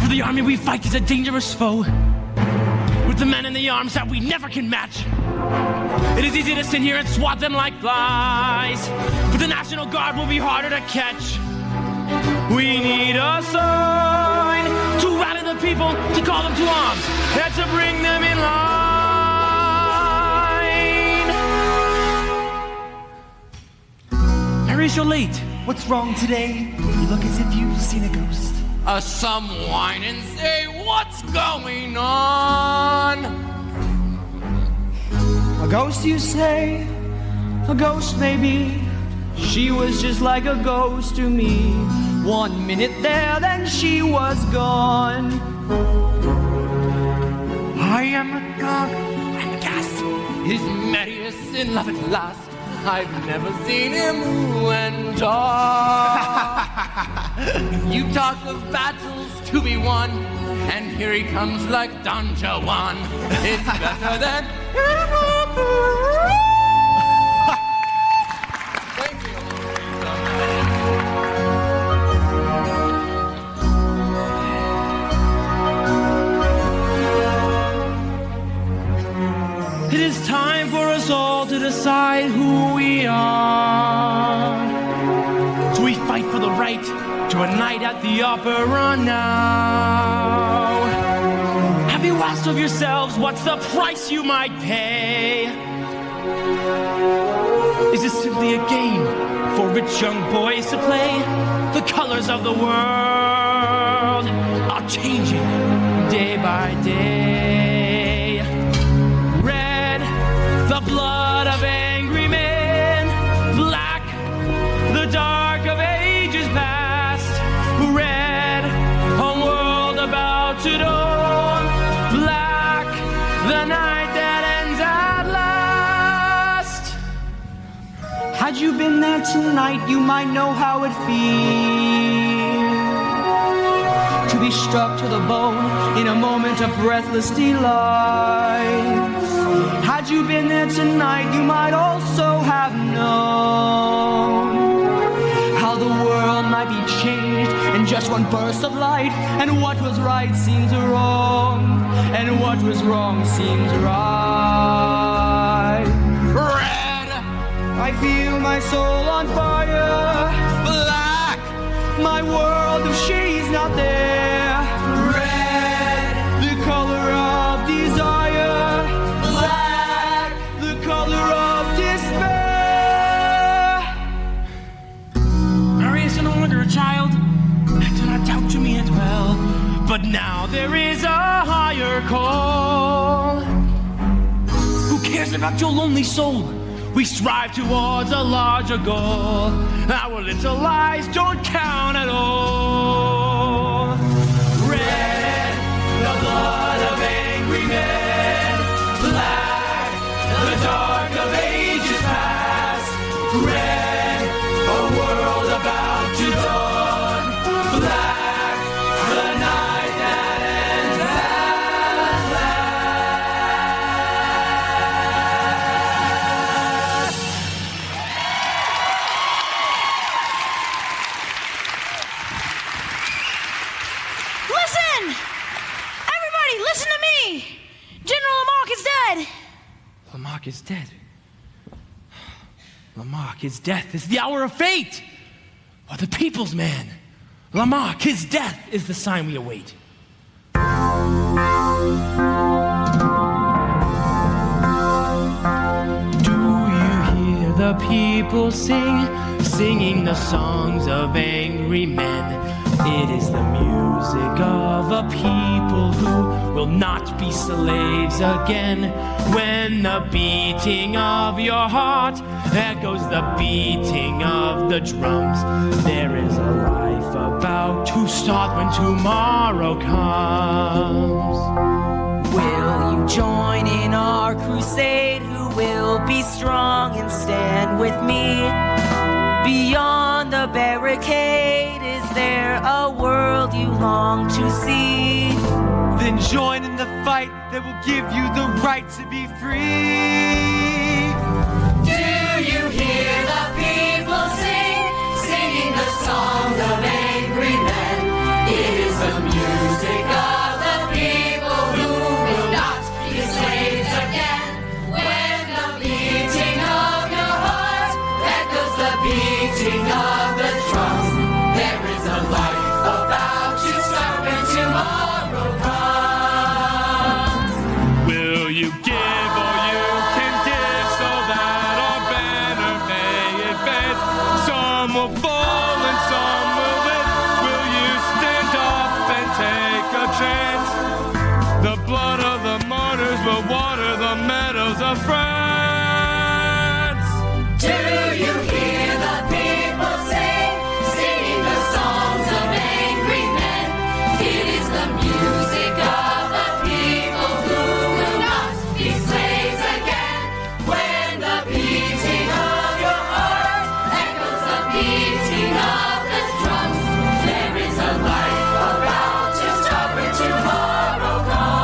For the army we fight is a dangerous foe, with the men in the arms that we never can match. It is easy to sit here and swat them like flies, but the National Guard will be harder to catch. We need a sign to rally the people, to call them to arms, and to bring them in line. Mary's, you're late. What's wrong today? You look as if you've seen a ghost. Some whine and say, what's going on? A ghost, you say? A ghost, maybe. She was just like a ghost to me. 1 minute there, then she was gone. I am a dog, I'm aghast. Is Marius in love at last? I've never seen him woo and talk. You talk of battles to be won, and here he comes like Don Juan. It's better than... Thank you. It is time for us all to decide who we are. So we fight for the right to a night at the opera now. Have you asked of yourselves what's the price you might pay? Is this simply a game for rich young boys to play? The colors of the world are changing day by day. Red, the blood of angry men. Black, the dark of ages past. Red, a world about to dawn. Black, the night that ends at last. Had you been there tonight, you might know how it feels to be struck to the bone in a moment of breathless delight. Had you been there tonight, you might also have known how the world might be changed in just one burst of light, and what was right seems wrong, and what was wrong seems right. Red, I feel my soul on fire. black, my world if she's not there. Red, the color of desire. Black, the color of despair. Mary is no longer a child. Do not doubt to me as well. But now there is a higher call. Who cares about your lonely soul? We strive towards a larger goal. Our little lives don't count at all. Red, the blood of angry men. Black, the dark of ages past. Red, a world about to dawn. Black, the night that ends at last. Listen! Everybody, listen to me! General Lamarck is dead! Lamarck is dead. Lamarck, his death is the hour of fate. Or the people's man. Lamarck, his death is the sign we await. Do you hear the people singing the songs of angry men? It is the music of a people who will not be slaves again. When the beating of your heart echoes the beating of the drums, there is a life about to start when tomorrow comes. Will you join in our crusade? Who will be strong and stand with me? Beyond the barricade, is there a world you long to see? Then join in the fight that will give you the right to be free. Do you hear the people singing the songs of angry men? It is the music of the people who will not be slaves again. When the beating of your heart echoes the beating of the drums, there is a life about to start when tomorrow comes. Will you give all you can give so that our banner may advance? Some will fall and some will live. Will you stand up and take a chance? The blood of the martyrs will water the meadows of France. Do you hear the people singing the songs of angry men? It is the music of the people who will not be slaves again. When the beating of your heart echoes the beating of the drums, there is a life about to start when tomorrow comes.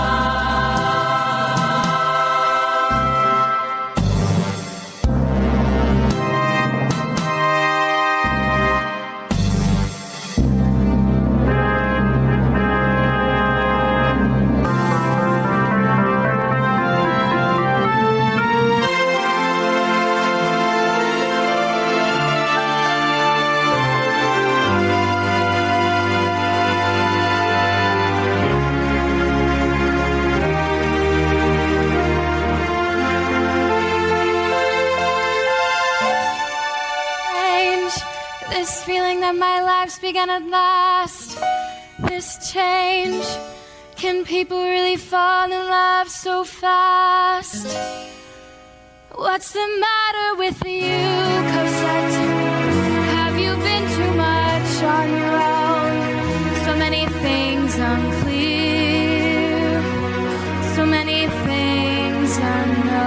Change, this feeling that my life's begun at last. This change, can people really fall in love so fast? What's the matter with you, Cosette? Have you been too much on your own? So many things unclear, so many things unknown.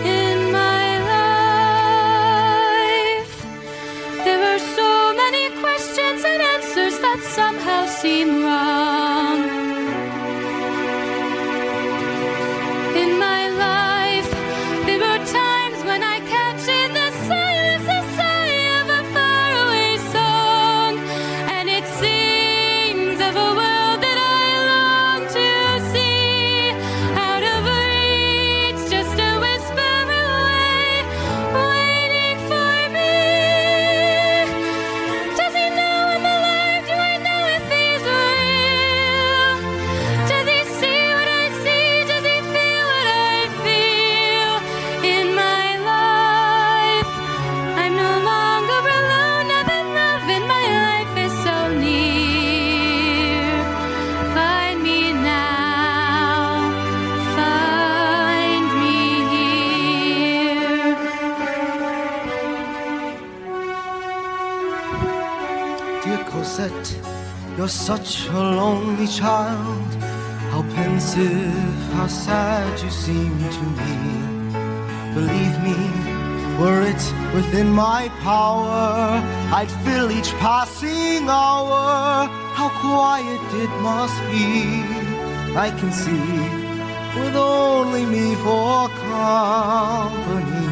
In my life, there are so many questions and answers that somehow seem wrong. In my life, there are times when I catch in the silence the sigh of a faraway song, and it sings of a world that I long to see, out of reach, just a whisper away, waiting for me. Dear Cosette, you're such a lonely child. How pensive, how sad you seem to me. Believe me, were it within my power, I'd fill each passing hour. How quiet it must be, I can see, with only me for company.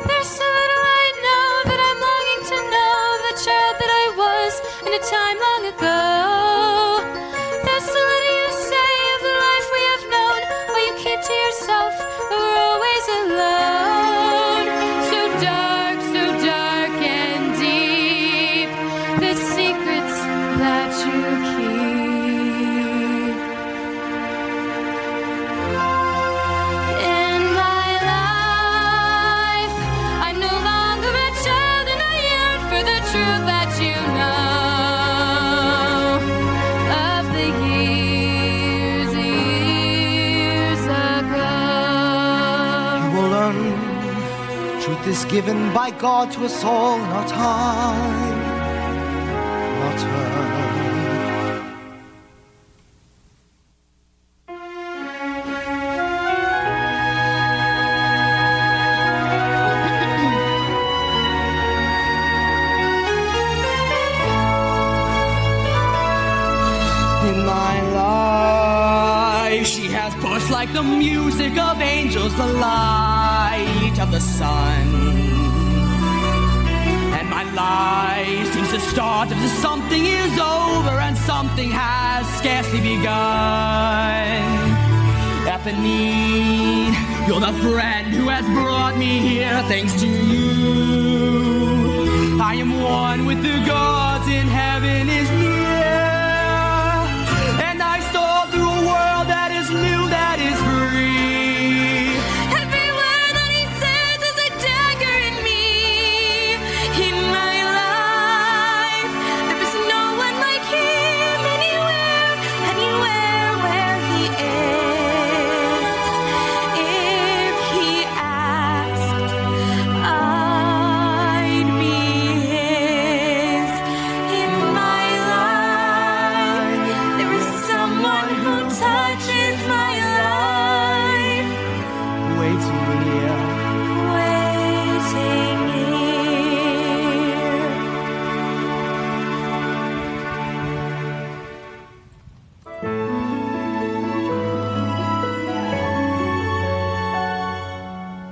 There's so little I know that I'm longing to know the child that I was in a time long ago. There's so little you say of the life we have known, or you keep to yourself, but we're always alone. So dark and deep, the secrets that you keep. In my life, I'm no longer a child, and I yearn for the truth that you know of the years ago. You will learn truth is given by God to us all, not I, not her. In my life, she has pushed like the music of angels, the light of the sun. And my life seems to start as if something is over and something has scarcely begun. Eponine, you're the friend who has brought me here, thanks to you. I am one with the gods in heaven is near. And I saw through a world that is new, that is free. Every word that he says is a dagger in me. In my life, there is no one like him anywhere where he is. If he asked, I'd be his. In my life, there is someone who touches my life. Waiting here. Waiting here.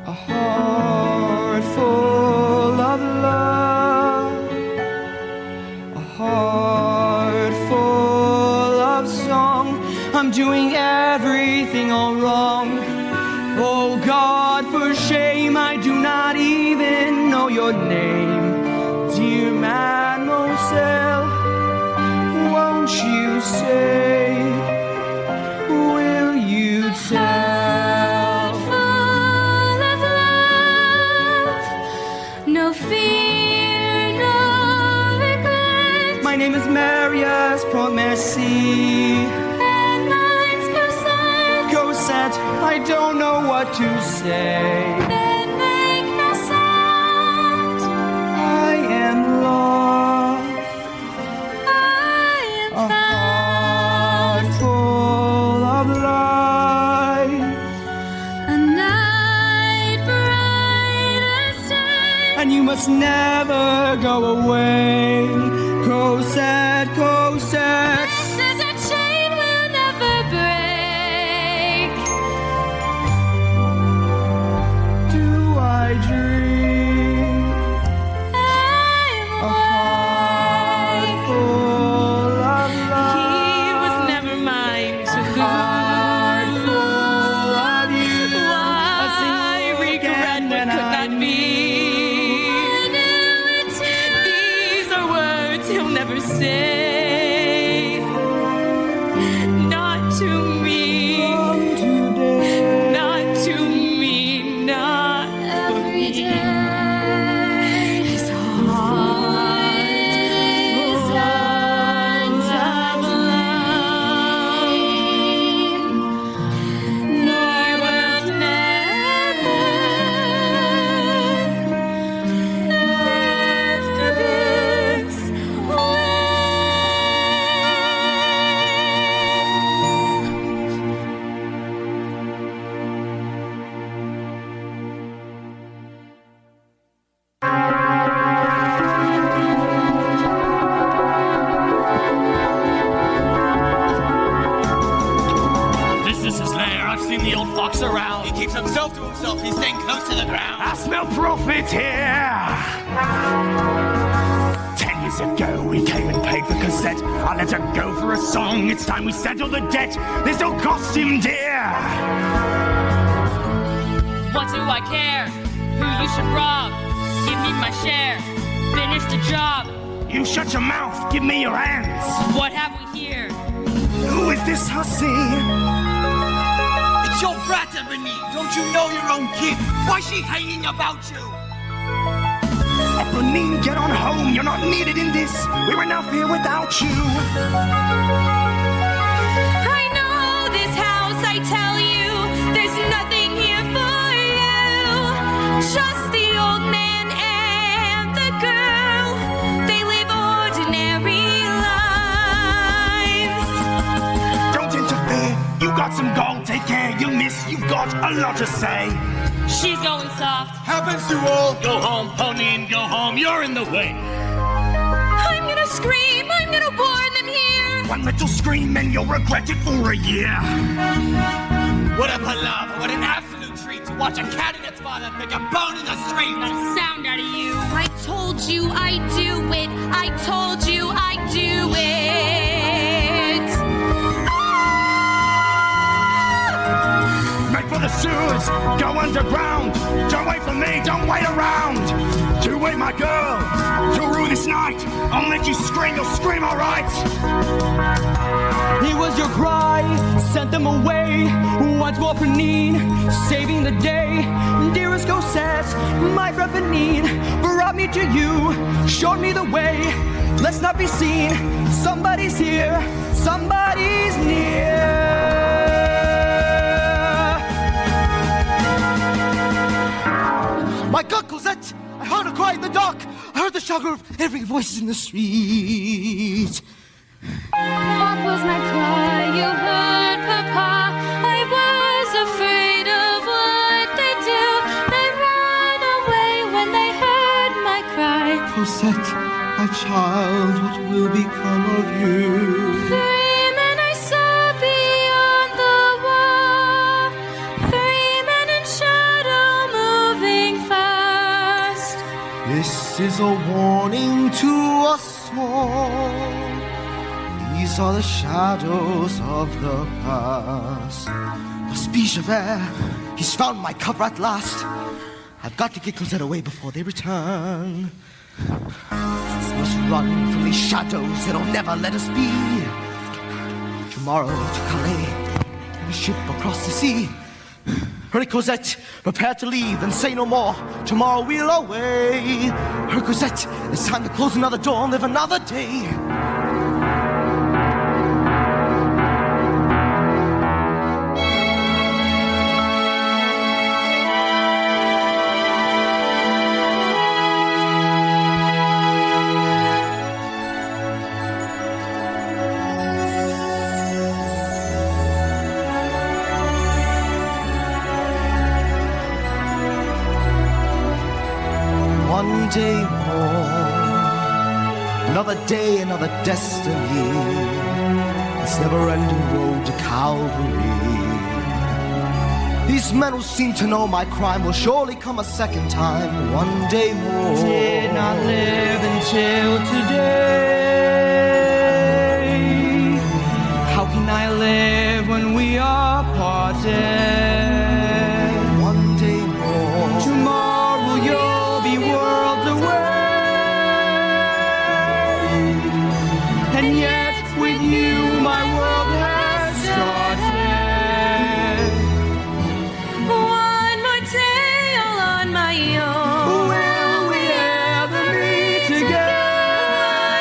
A heart full of love, a heart full of song. I'm doing everything all wrong. Oh God, for shame, I do not even know your name. Dear Mademoiselle, won't you say, will you tell? Full of love, no fear, no regret. My name is Marius Promercy. And mine's Cosette. Cosette, I don't know what to say. Then make no sound. I am lost. I am A heart full of light. a night bright as day. And you must never go away. Cosette, Cosette. This is a chain we'll never break. Do I dream? I'm A heart full of love. He was never mine to Heart full of you. A I single regret again what when could I not be. I knew it too. These are words he'll never say. Not to me. From today. Not to me. Not for Every me. day. His heart Is full of love. Nor will never after this it's here. 10 years ago, we came and paid for cassette. I let her go for a song. It's time we settle the debt. This don't cost him dear. What do I care? Who you should rob? Give me my share. Finish the job. You shut your mouth. Give me your hands. What have we here? Who is this hussy? It's your brat, Ebony. Don't you know your own kid? Why's she hanging about you? Eponine, get on home. You're not needed in this. We were enough here without you. I know this house, I tell you, there's nothing here for you. Just the old man and the girl. They live ordinary lives. Don't interfere. You got some gold. Take care. You miss. You've got a lot to say. She's going soft. Happens to all. Go home, Ponine, go home. You're in the way. I'm gonna scream. I'm gonna warn them here. One little scream and you'll regret it for a year. What a palaver. What an absolute treat to watch a cat and its father pick a bone in the street. Not a sound out of you. I told you I'd do it. I told you I'd do it. Make for the sewers, go underground. Don't wait for me, don't wait around. You wait, my girl, you'll rue this night. I'll make you scream, you'll scream alright. It was your cry, sent them away. Once more Panine, saving the day. Dearest Cosette, my friend Panine, brought me to you, showed me the way. Let's not be seen, somebody's here, somebody's near. My God, Cosette! I heard a cry in the dark. I heard the shout of every voice in the street. What was my cry? You heard, Papa. I was afraid of what they do. They ran away when they heard my cry. Cosette, my child, what will become of you? 3 men I saw beyond the wall. 3 men in shadow moving fast. This is a warning to us all. These are the shadows of the past. Hospice Javert, he's found my cover at last. I've got to get Cosette away before they return. We must run from these shadows that'll never let us be. Tomorrow to Calais, in a ship across the sea. Hurry, Cosette, prepare to leave and say no more. Tomorrow we'll away. Hurry, Cosette, it's time to close another door and live another day. One day more, another day, another destiny. This never-ending road to Calvary. These men who seem to know my crime will surely come a second time. One day more. Did not live until today. How can I live when we are parted? One day more. Tomorrow you'll be worlds away. And yet with you my world has started. One more day all on my own. Will we ever meet again?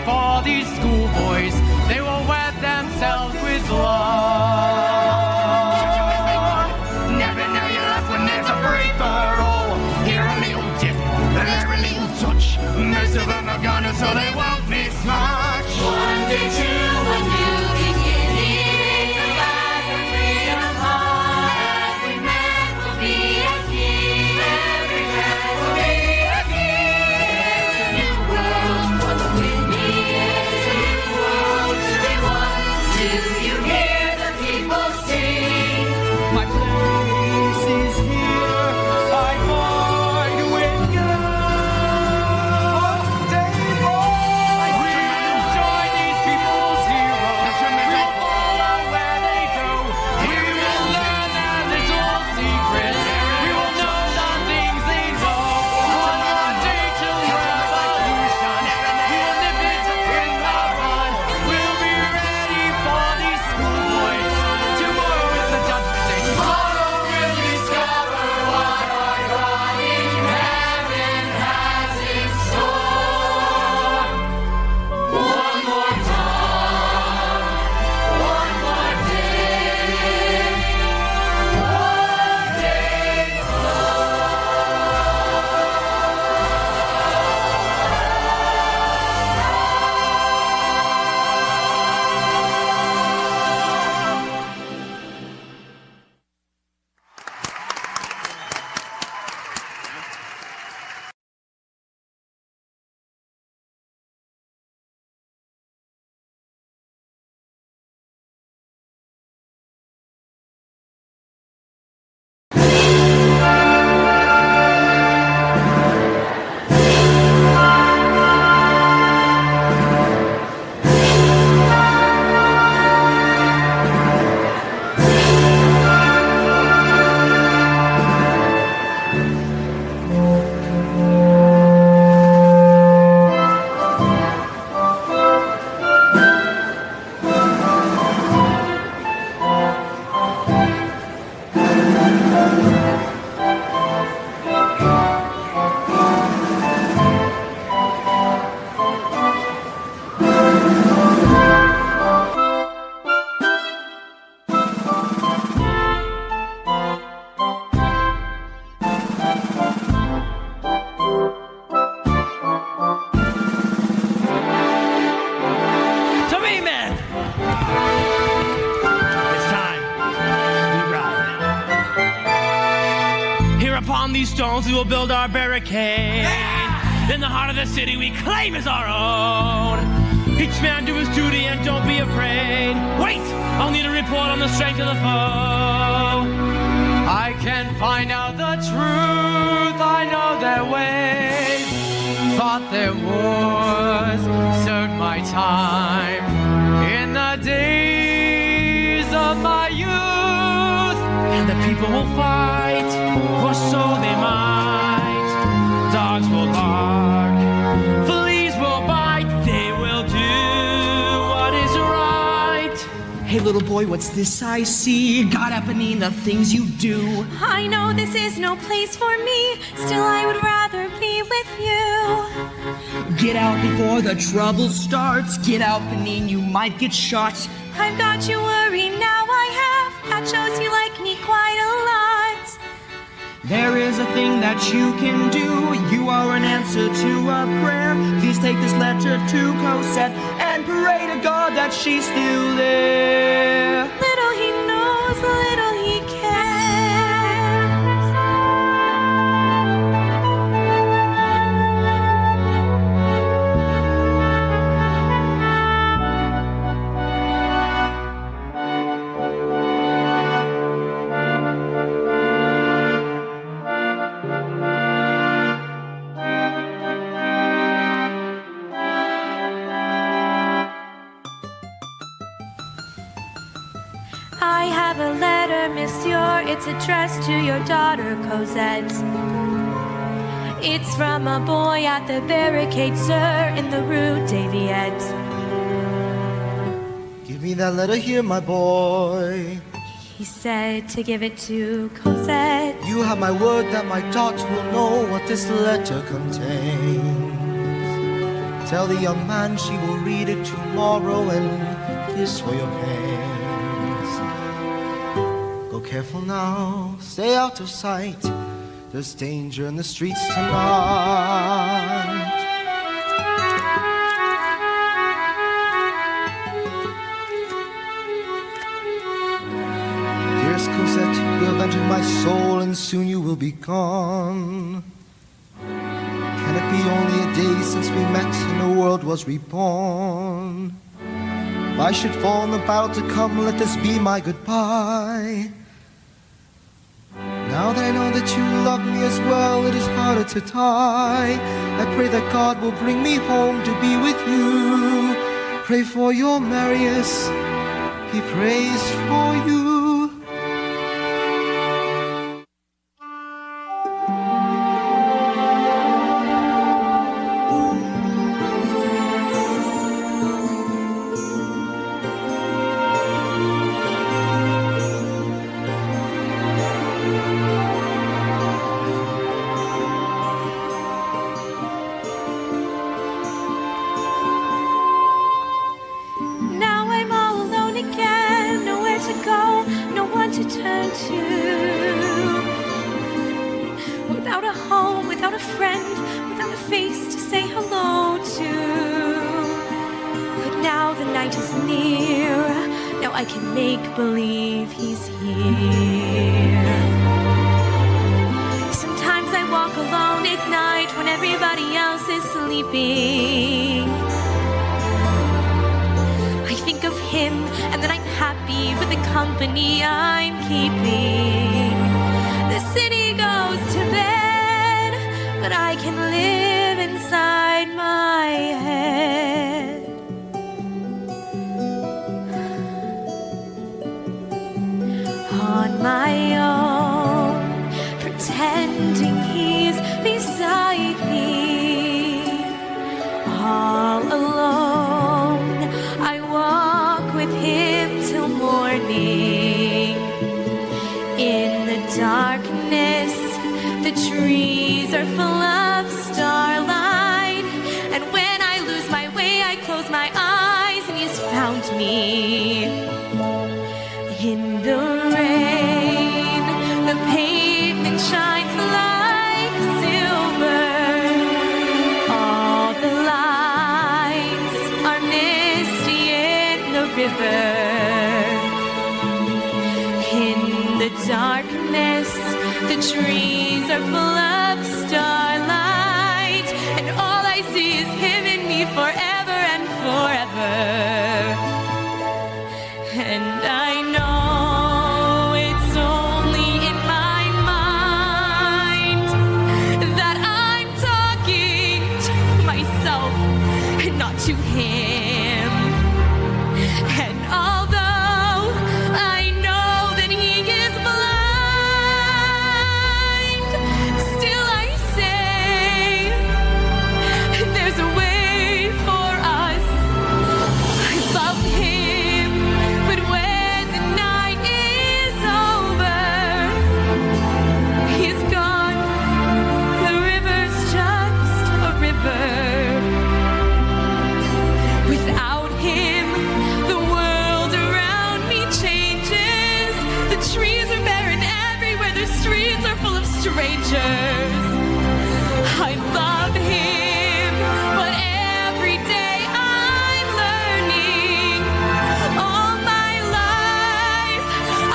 for these schoolboys. They will wet themselves with blood. Never know your love when there's a free-for-all. Here a little tip, and there a little touch. Most of them are gonna, so they won't miss much. 1 day, 2, a new beginning. It's a life of freedom high. Every man will be a king. Every man will be a king. It's a new world for the winning. It's a new world to be won. Do you hear the people sing? My place is here, I find with you. I will join these people's heroes. We'll follow where they go. We will learn their little secrets. We will know the things they know. One day till revolution, we will nip it in the bud. We'll be ready for these schoolboys. Tomorrow is the judgment day. Tomorrow we'll discover what our God in heaven has in store. One more time, one more day, one day To me, man! It's time. We ride. Here upon these stones we will build our barricade. In the heart of the city we claim as our own. Each man do his duty and don't be afraid. Wait! I'll need a report on the strength of the foe. I can find out the truth, I know their ways. Thought their wars served my time in the days of my youth. And the people will fight, or so they might. Dogs will bark, fleas will bite. They will do what is right. Hey, little boy, what's this I see? God happening, the things you do. I know this is no place for me, still I would rather be with you. Get out before the trouble starts. Get out, Benin, you might get shot. I've got you worried now, I have. That shows you like me quite a lot. There is a thing that you can do. You are an answer to a prayer. Please take this letter to Cosette and pray to God that she's still there. Little he knows, little he cares. I have a letter, monsieur. It's addressed to your daughter, Cosette. It's from a boy at the barricade, sir, in the Rue des Viettes. Give me that letter here, my boy. He said to give it to Cosette. You have my word that my daughter will know what this letter contains. Tell the young man she will read it tomorrow and kiss for your hands. Go careful now, stay out of sight. There's danger in the streets tonight. Dearest Cosette, you have entered my soul and soon you will be gone. Can it be only a day since we met and the world was reborn? If I should fall in the battle to come, let this be my goodbye. Now that I know that you love me as well, it is harder to die. I pray that God will bring me home to be with you. Pray for your Marius, he prays for you. Believe he's here. Sometimes I walk alone at night when everybody else is sleeping. I think of him and then I'm happy with the company I'm keeping. The city goes to bed, but I can live inside my head. On my own, pretending he's beside me. All alone, I walk with him till morning. In the darkness, the trees are full of starlight. And when I lose my way, I close my eyes and he's found me. In the rain, the pavement shines like silver. All the lights are misty in the river. In the darkness, the trees are full of starlight. And all I see is him and me forever and forever. And I know to him. And although I know that he is blind, still I say there's a way for us. I love him, but when the night is over, he's gone. The river's just a river. Without him, the world around me changes. The trees are barren everywhere, the streets are full of strangers. I love him, but every day I'm learning. All my life,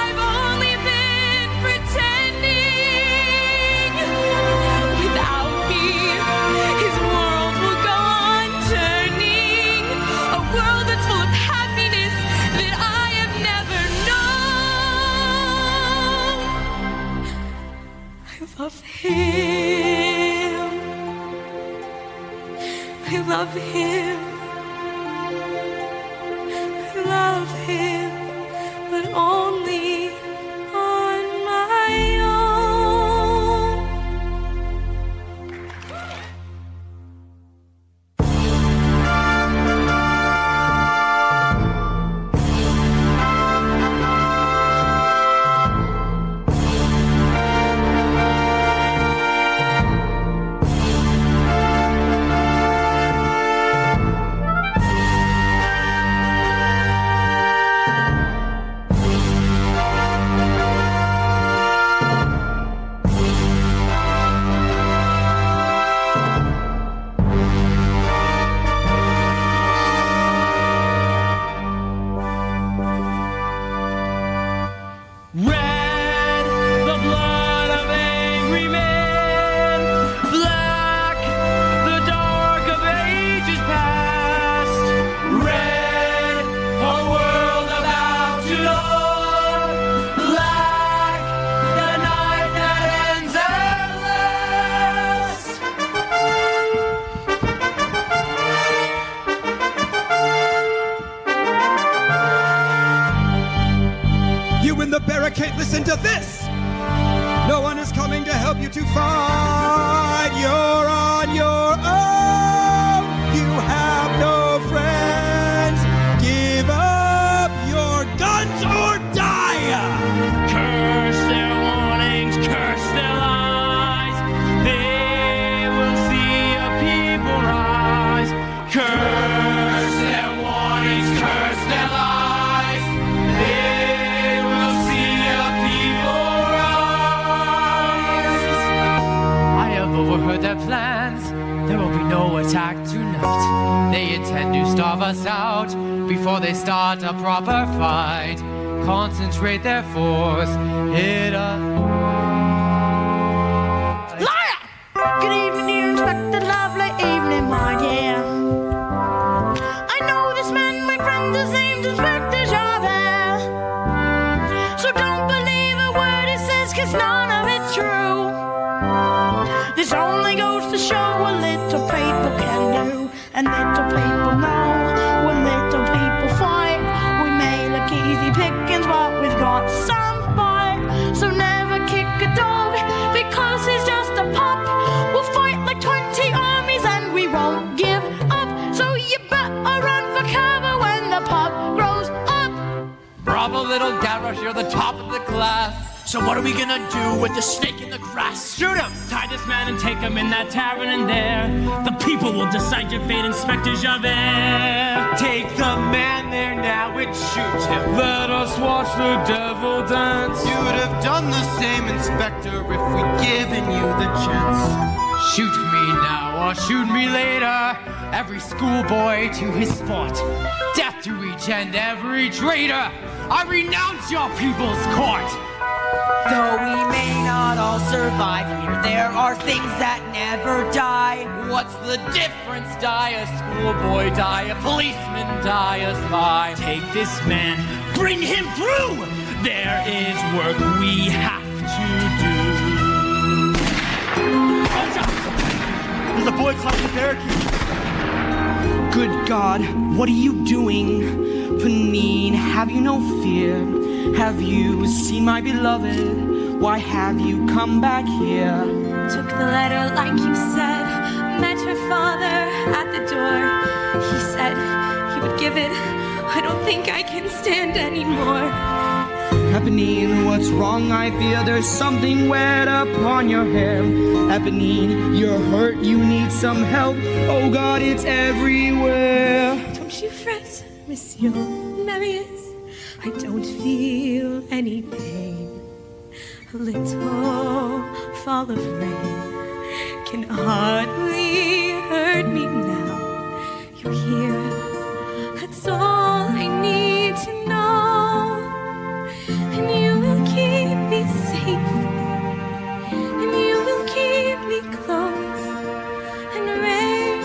I've only been pretending. Without me, his world will go on turning. A world that's full of happiness that I have never known. I love him. I love him. I love him, but only on my own. barricade. Listen to this. No one is coming to help you to fight. You're on your own. You have no friends. Give up your guns or die. Curse their warnings, curse their lies. They will see a people rise. Curse their warnings, curse their lies. They will see a people rise. I have overheard their plans. There will be no attack tonight. They intend to starve us out before they start a proper fight. Concentrate their force, hit us. Liar! Good evening, Inspector. Lovely evening, my dear. I know this man, my friend, his name's Inspector Javert. So don't believe a word he says, 'cause none of it's true. This only goes to show what little people can do, and little people know when little people fight. We may look easy pickings, but we've got some fight. So never kick a dog because he's just a pup. We'll fight like 20 armies and we won't give up. So you better run for cover when the pup grows up. Bravo, little Garrosh, you're the top of the class. So what are we gonna do with the snake in the grass? Shoot him! Tie this man and take him in that tavern in there. The people will decide your fate, Inspector Javert. Take the man there now and shoot him. Let us watch the devil dance. You would have done the same, Inspector, if we'd given you the chance. Shoot me now or shoot me later. Every schoolboy to his sport. Death to each and every traitor. I renounce your people's court. Though we may not all survive here, there are things that never die. What's the difference? Die a schoolboy, die a policeman, die a spy. Take this man, bring him through. There is work we have to do. There's a boy climbing the barricade. Good God, what are you doing? Panine, have you no fear? Have you seen my beloved? Why have you come back here? Took the letter like you said. Met her father at the door. He said he would give it. I don't think I can stand anymore. Eponine, what's wrong? I fear there's something wet upon your hair. Eponine, you're hurt, you need some help. Oh God, it's everywhere. Don't you fret, Monsieur Marius. I don't feel any pain. A little fall of rain can hardly hurt me now. You're here, that's all I need to know. And you will keep me safe, and you will keep me close, and rain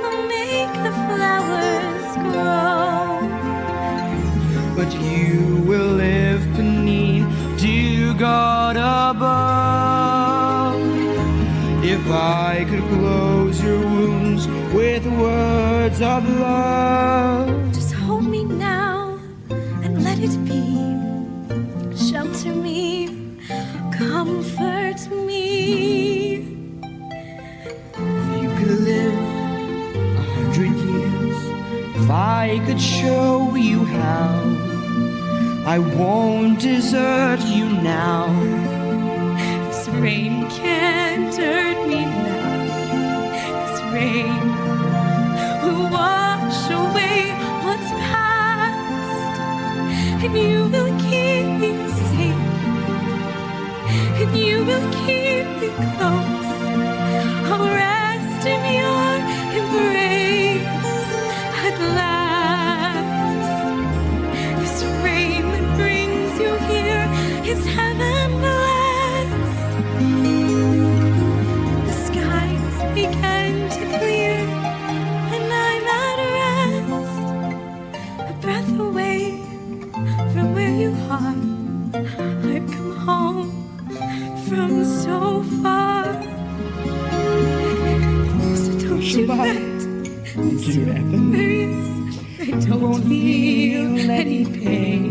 will make the flowers grow. But you will live, Panine, dear God above. If I could close your wounds with words of love. Just hold me now and let it be. Shelter me, comfort me. If you could live 100 years, if I could show you how, I won't desert you now. This rain can't hurt me now. This rain will wash away what's past, and you will keep me safe, and you will keep me close. I'll rest in your embrace at last. This rain that brings you here is heaven blessed. The skies began to clear, and I'm at rest. A breath away from where you are. I've come home from so far. So don't you fret, Monsieur Marius. I don't feel any pain.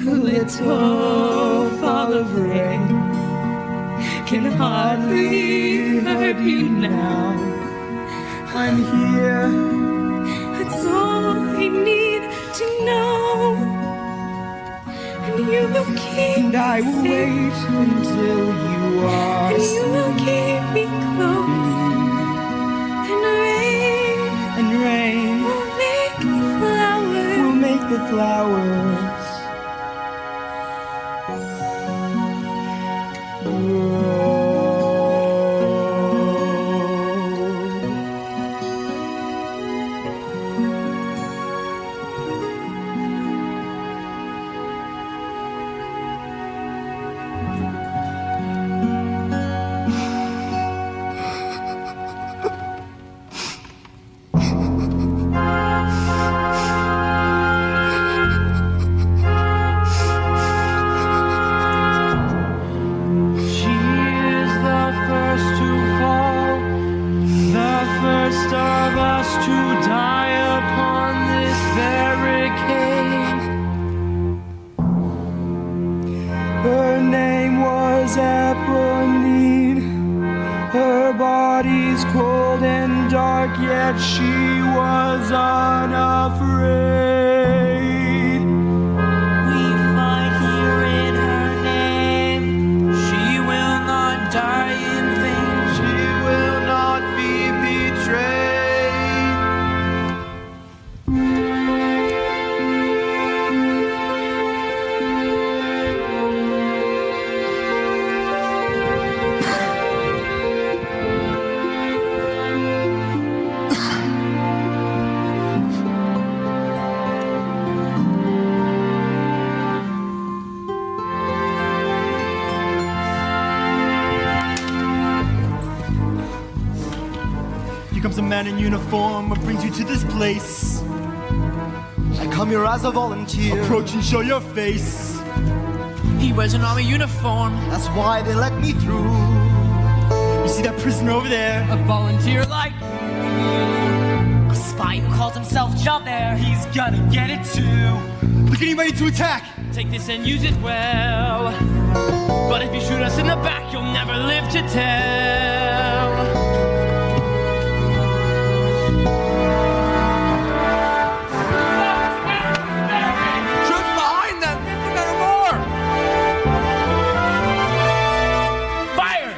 A little fall of rain can hardly hurt you now. I'm here. That's all I need to know. And you will keep And I will wait until you are and you will keep me close. And rain will make the flowers. We'll make the flowers cold and dark, yet she was unafraid. We fight here in her name. She will not die in vain. She will not be betrayed. Here comes a man in uniform who brings you to this place. I come here as a volunteer. Approach and show your face. He wears an army uniform. That's why they let me through. You see that prisoner over there? A volunteer like A spy who calls himself Javert. He's gonna get it too. Look, getting ready to attack. take this and use it well. But if you shoot us in the back, you'll never live to tell. Troops behind them! There are more! Fire!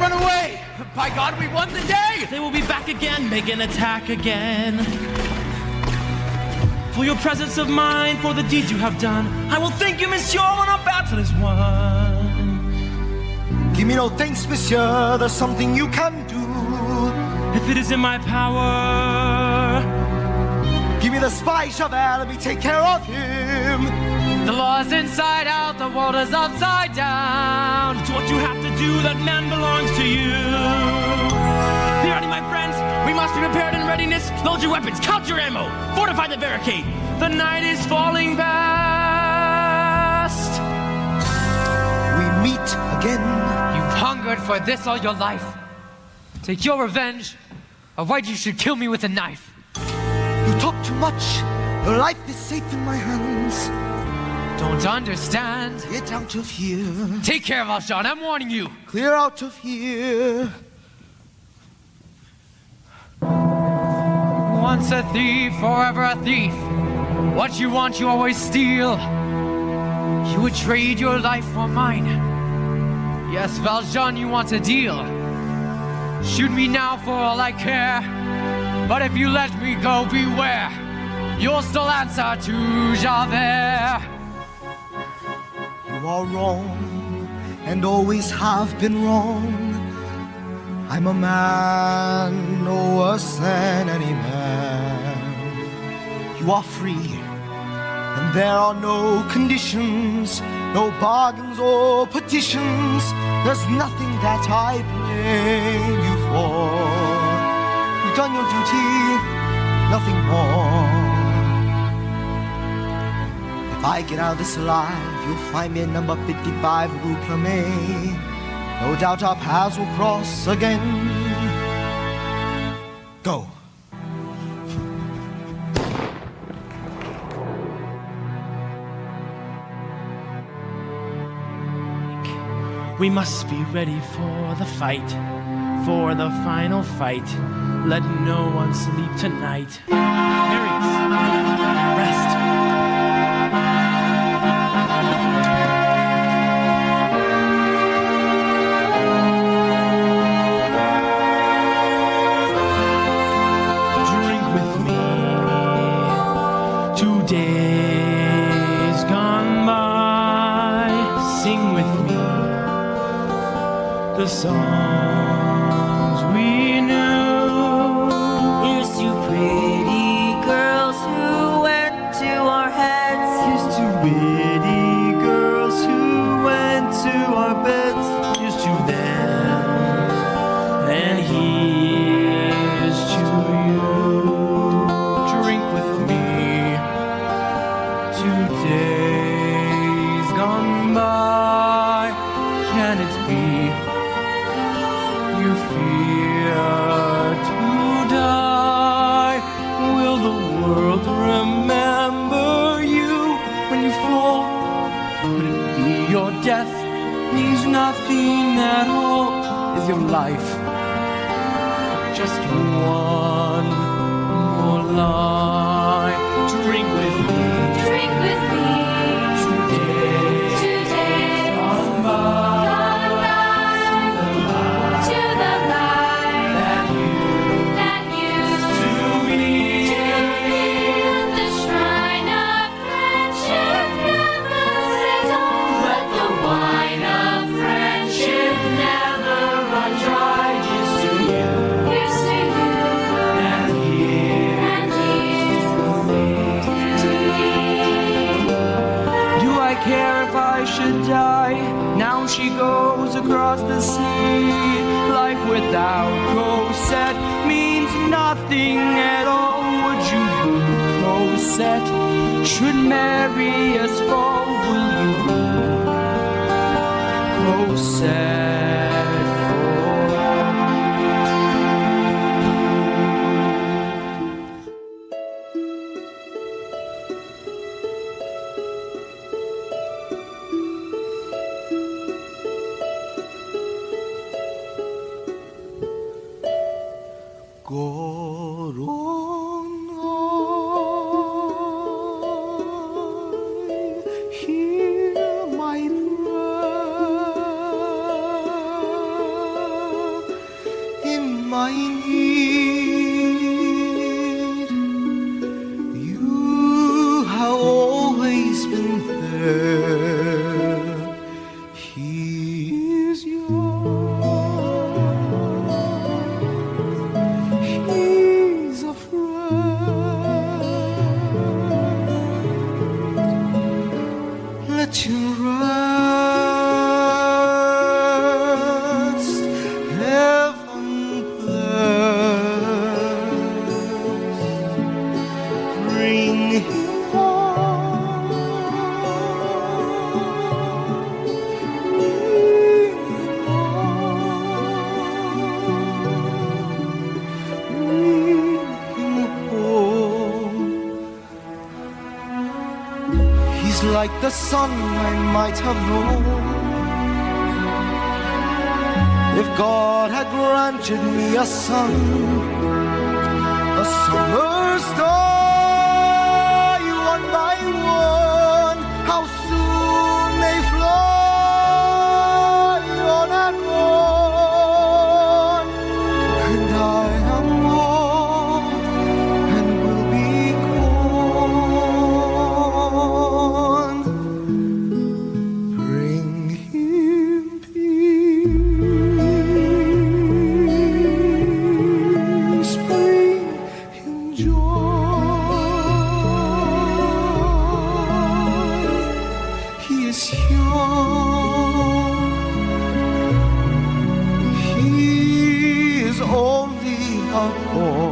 Run away! By God, we won the day! They will be back again, make an attack again. For your presence of mind, for the deeds you have done, I will thank you, monsieur, when our battle is won. Give me no thanks, monsieur, there's something you can do. If it is in my power, give me the spy, Javert, let me take care of him. The law's inside out, the world is upside down. It's what you have to do, that man belongs to you. Be ready, my friends. We must be prepared in readiness. Load your weapons, count your ammo, fortify the barricade. The night is falling fast. We meet again. You've hungered for this all your life. Take your revenge, or why you should kill me with a knife. You talk too much. Your life is safe in my hands. Don't understand. Get out of here. Take care, Valjean, I'm warning you. Clear out of here. Once a thief, forever a thief. What you want, you always steal. You would trade your life for mine. Yes, Valjean, you want a deal. Shoot me now for all I care. But if you let me go, beware. You'll still answer to Javert. You are wrong, and always have been wrong. I'm a man, no worse than any man. You are free, and there are no conditions, no bargains or petitions. There's nothing that I blame you for. You've done your duty, nothing more. If I get out of this alive, you'll find me at number 55 Rue Clemay. No doubt our paths will cross again. Go. We must be ready for the fight, for the final fight. Let no one sleep tonight. Marys, rest. Drink with me. 2 days gone by. Sing with me the songs we knew. Here's to pretty girls who went to our heads. Here's to witty girls who went to our beds. Here's to them, and here's to you. Drink with me. 2 days gone by. Can it be you fear to die? Will the world remember you when you fall? Would it be your death means nothing at all? Is your life just one more lie? Drink with me. Drink with me. 2 days. 2 days gone by. To the light That used to be. at the shrine of friendship never sit on. Let the wine of friendship never run dry. Here's to you, Here's to you and here and here's to me. Do I care if I should die? Now she goes across the sea. Life without Cosette means nothing at all. Would you be Cosette? Should marry us fall? Will you be Cosette for me? Hear my prayer in my need. You have always been there. He is yours. He's a friend. Let him rest, heaven bless. Bring him home. Bring him home. He's like the sun I might have known if God had granted me a son. The summers die one by one. How soon they fly on and on. And I am old and will be gone. Bring him peace, bring him joy. He is young. He is only a boy.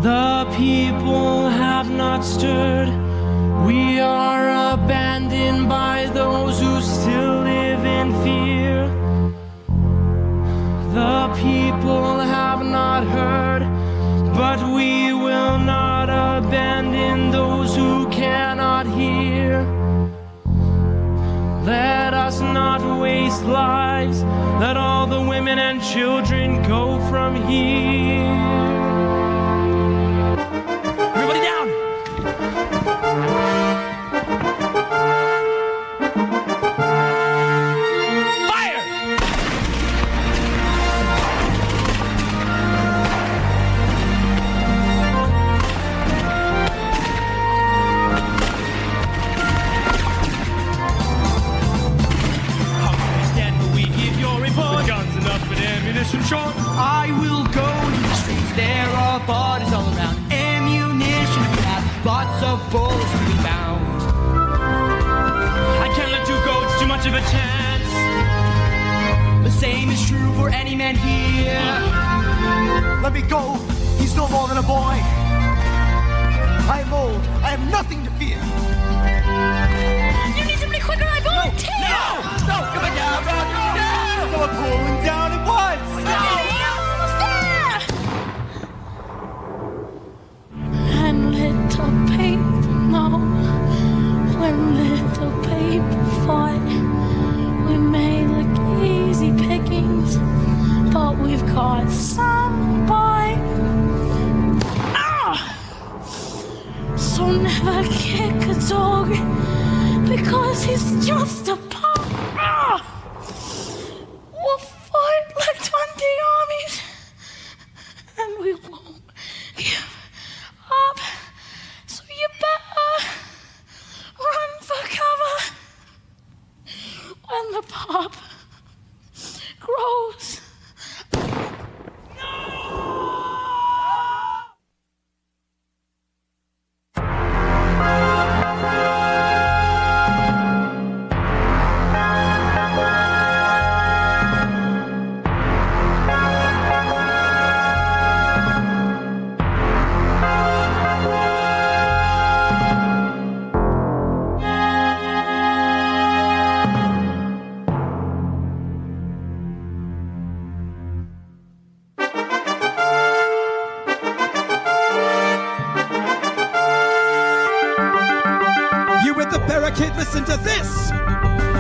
The people have not stirred. We are abandoned by those who still live in fear. The people have not heard, but we will not abandon those who cannot hear. Let us not waste lives. Let all the women and children go from here. Everybody down! Fire! How can we stand when we give your report? Guns enough and ammunition short. I will go to the streets. There are bodies all around. Ammunition we have. Lots of bullets to be found. I can't let you go, it's too much of a chance. The same is true for any man here. Let me go. He's no more than a boy. I am old. I have nothing to fear. You need somebody quicker, I volunteer! No! Come on down, Roger! No! Someone pulling down at once! And little people know when little people fight, we may look easy pickings, but we've got some bite. So never kick a dog because he's just a pup. We'll fight like 20 armies, and we won't give up. So you better run for cover when the pup grows. Barricade, listen to this.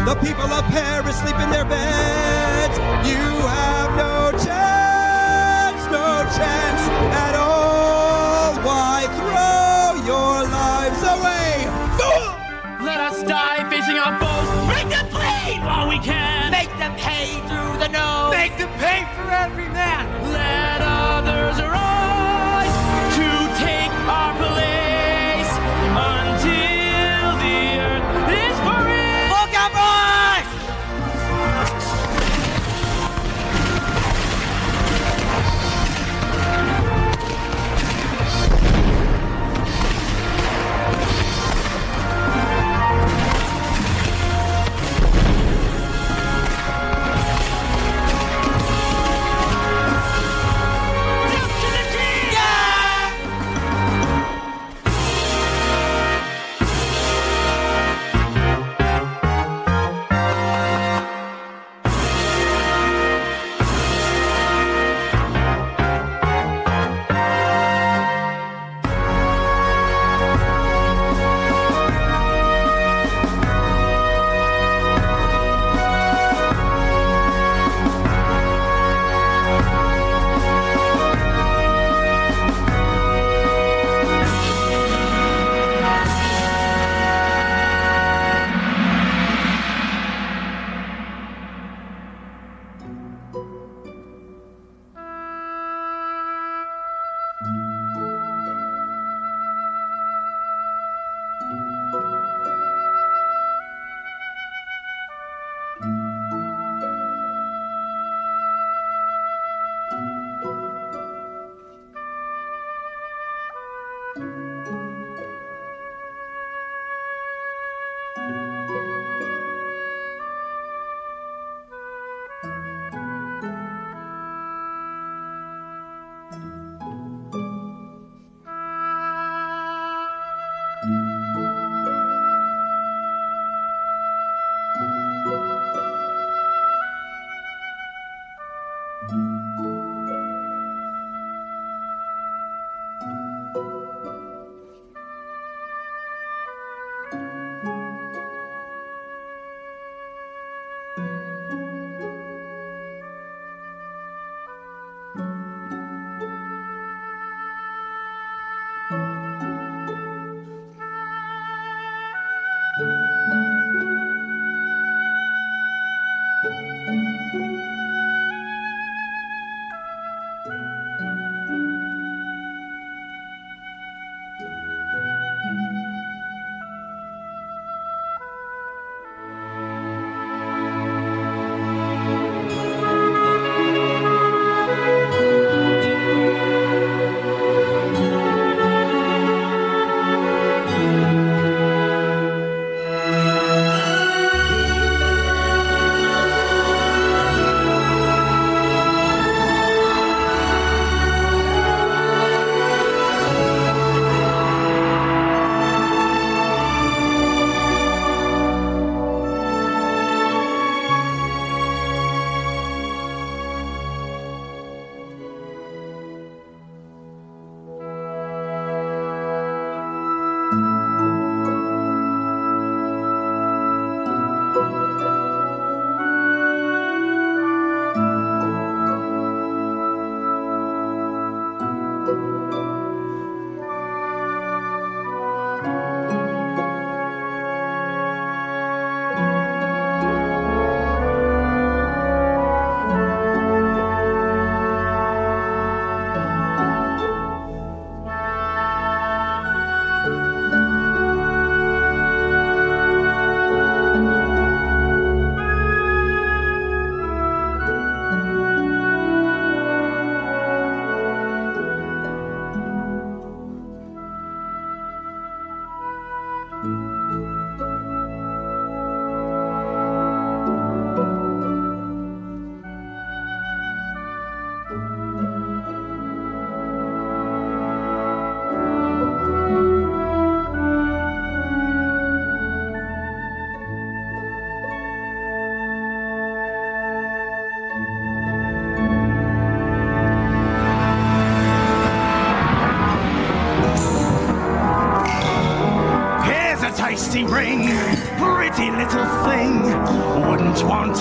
The people of Paris sleep in their beds. You have no chance at all. Why throw your lives away? Fool! Let us die facing our foes. Make them bleed while we can. Make them pay through the nose. Make them pay for every man. Let others arise to take our place until the earth is free. Look out, boys!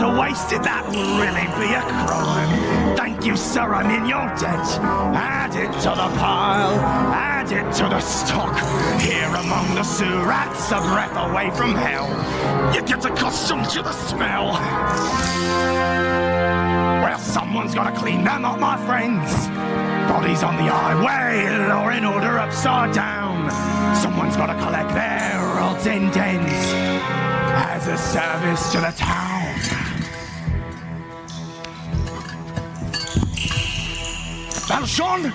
to waste it, that will really be a crime. Thank you, sir, I'm in your debt. Add it to the pile, add it to the stock. Here among the sewer rats, a breath away from hell. You get accustomed to the smell. Well, someone's gotta clean them up, my friends. Bodies on the highway, law and order upside down. Someone's gotta collect their odds and ends as a service to the town. Valjean!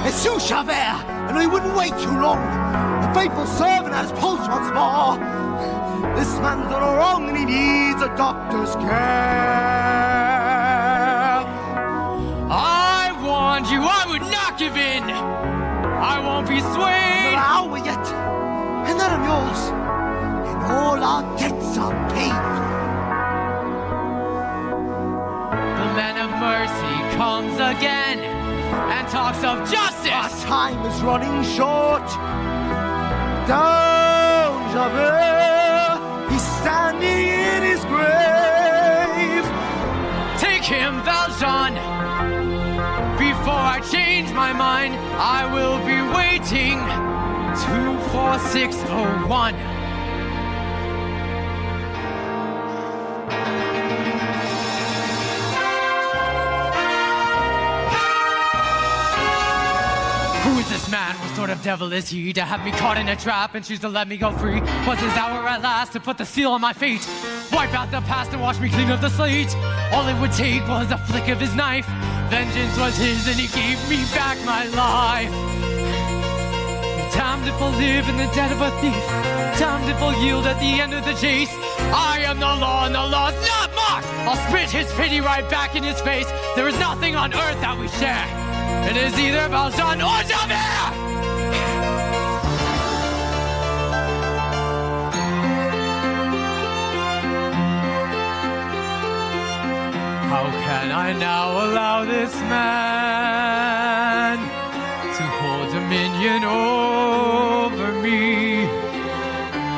It's you, Javert, and I wouldn't wait too long. A faithful servant at his post once more. This man's done wrong and he needs a doctor's care. I warned you, I would not give in. I won't be swayed. Another hour yet, and then I'm yours, and all our debts are paid. The man of mercy comes again and talks of justice. Our time is running short. Down, Javert, he's standing in his grave. Take him, Valjean. Before I change my mind, I will be waiting. 24601. Who is this man? What sort of devil is he to have me caught in a trap and choose to let me go free? Was his hour at last to put the seal on my fate? Wipe out the past and wash me clean of the slate? All it would take was a flick of his knife. Vengeance was his and he gave me back my life. Damned if I'll live in the debt of a thief. Damned if I'll yield at the end of the chase. I am the law and the law's not mocked. I'll spit his pity right back in his face. There is nothing on earth that we share. It is either Valjean or Javert! How can I now allow this man to hold dominion over me?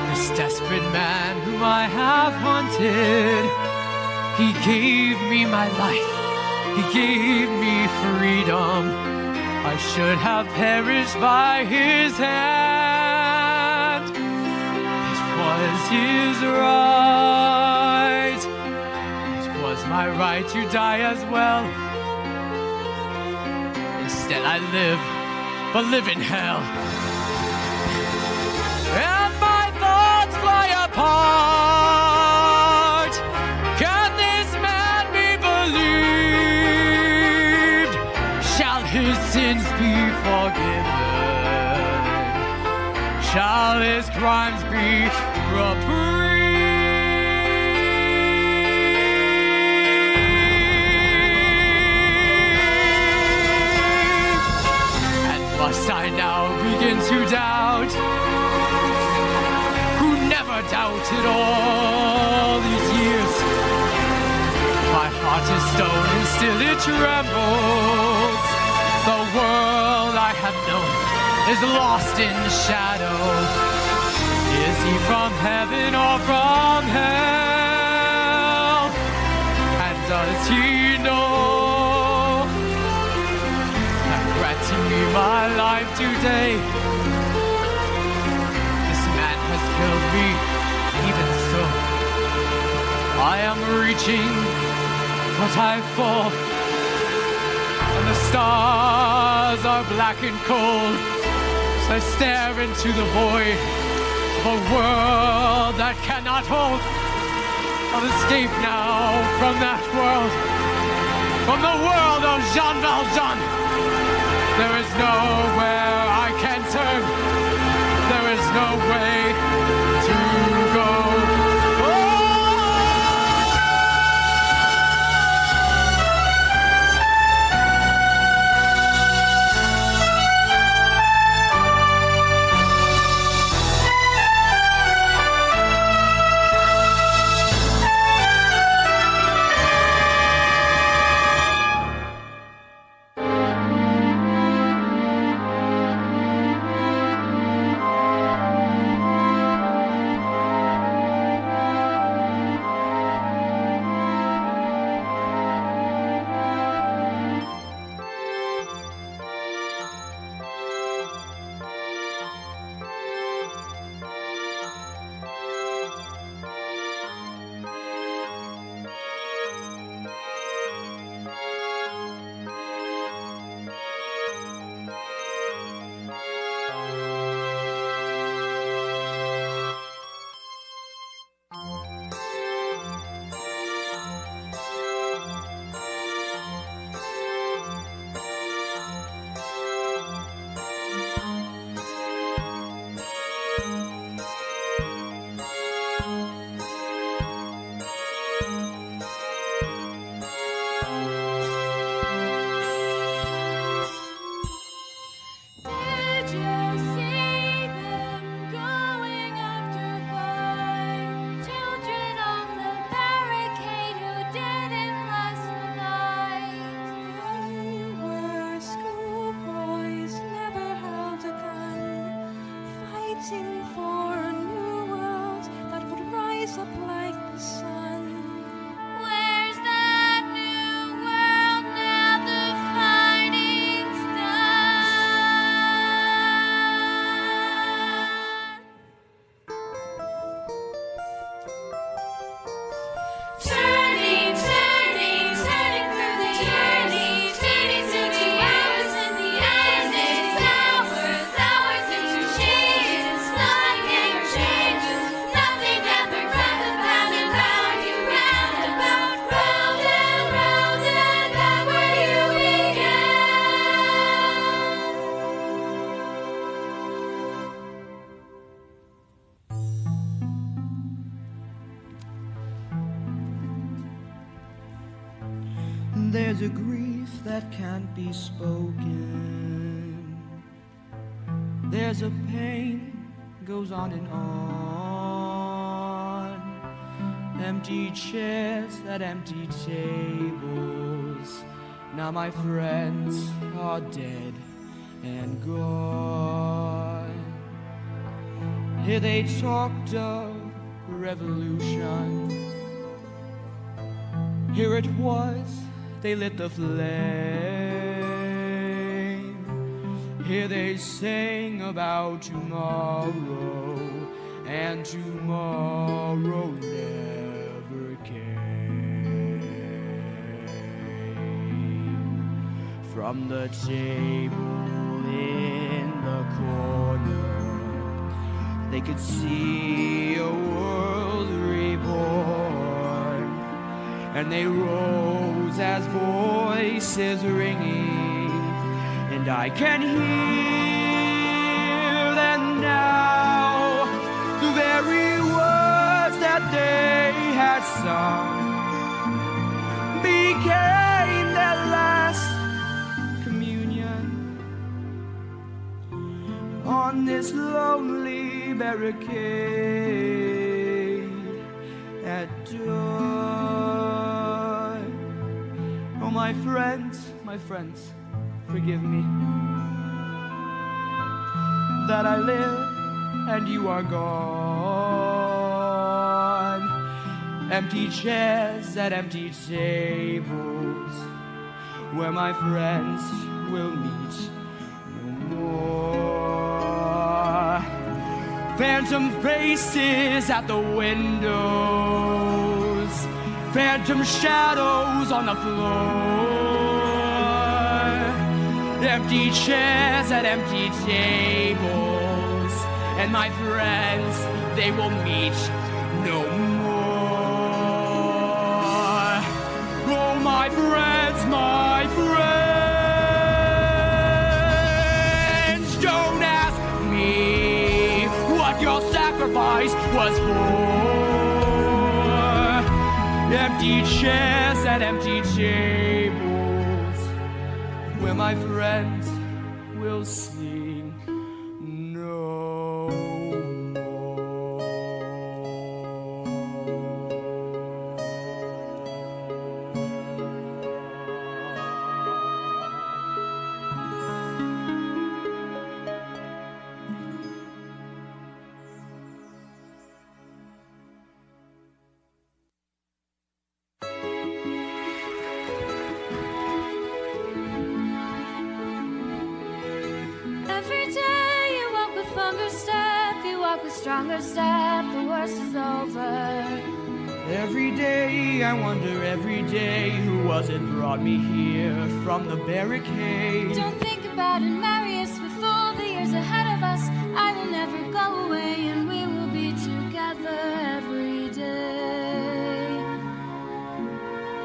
This desperate man whom I have hunted, he gave me my life. He gave me freedom. I should have perished by his hand. It was his right. It was my right to die as well. Instead I live, but live in hell. And my thoughts fly apart. Can this man be believed? Shall his sins be forgiven? Shall his crimes be reprieved? And must I now begin to doubt? Who never doubted all these years? My heart is stone and still it trembles. The world I have known is lost in shadow. Is he from heaven or from hell? And does he know that granting me my life today, this man has killed me? Even so, I am reaching, but I fall. doors are black and cold. So I stare into the void of a world that cannot hold. I'll escape now from that world, from the world of Jean Valjean. There is nowhere I can turn. There is no way to go. There's a grief that can't be spoken. There's a pain goes on and on. Empty chairs at empty tables. Now my friends are dead and gone. Here they talked of revolution. Here it was, they lit the flame. Here they sang about tomorrow, and tomorrow never came. From the table in the corner, they could see a world reborn, and they rose as voices ringing, and I can hear them now, the very words that they had sung became their last communion on this lonely barricade at dawn. Oh, my friends, forgive me that I live and you are gone. Empty chairs at empty tables where my friends will meet no more. Phantom faces at the windows, phantom shadows on the floor. Empty chairs at empty tables, and my friends, they will meet no more. Oh, my friends, don't ask me what your sacrifice was for. Empty chairs at empty tables, where my friends will sing no more. Every day you walk with longer step, you walk with stronger step, the worst is over. Every day I wonder every day who was it brought me here from the barricade. Don't think about it, Marius, with all the years ahead of us, I will never go away and we will be together every day.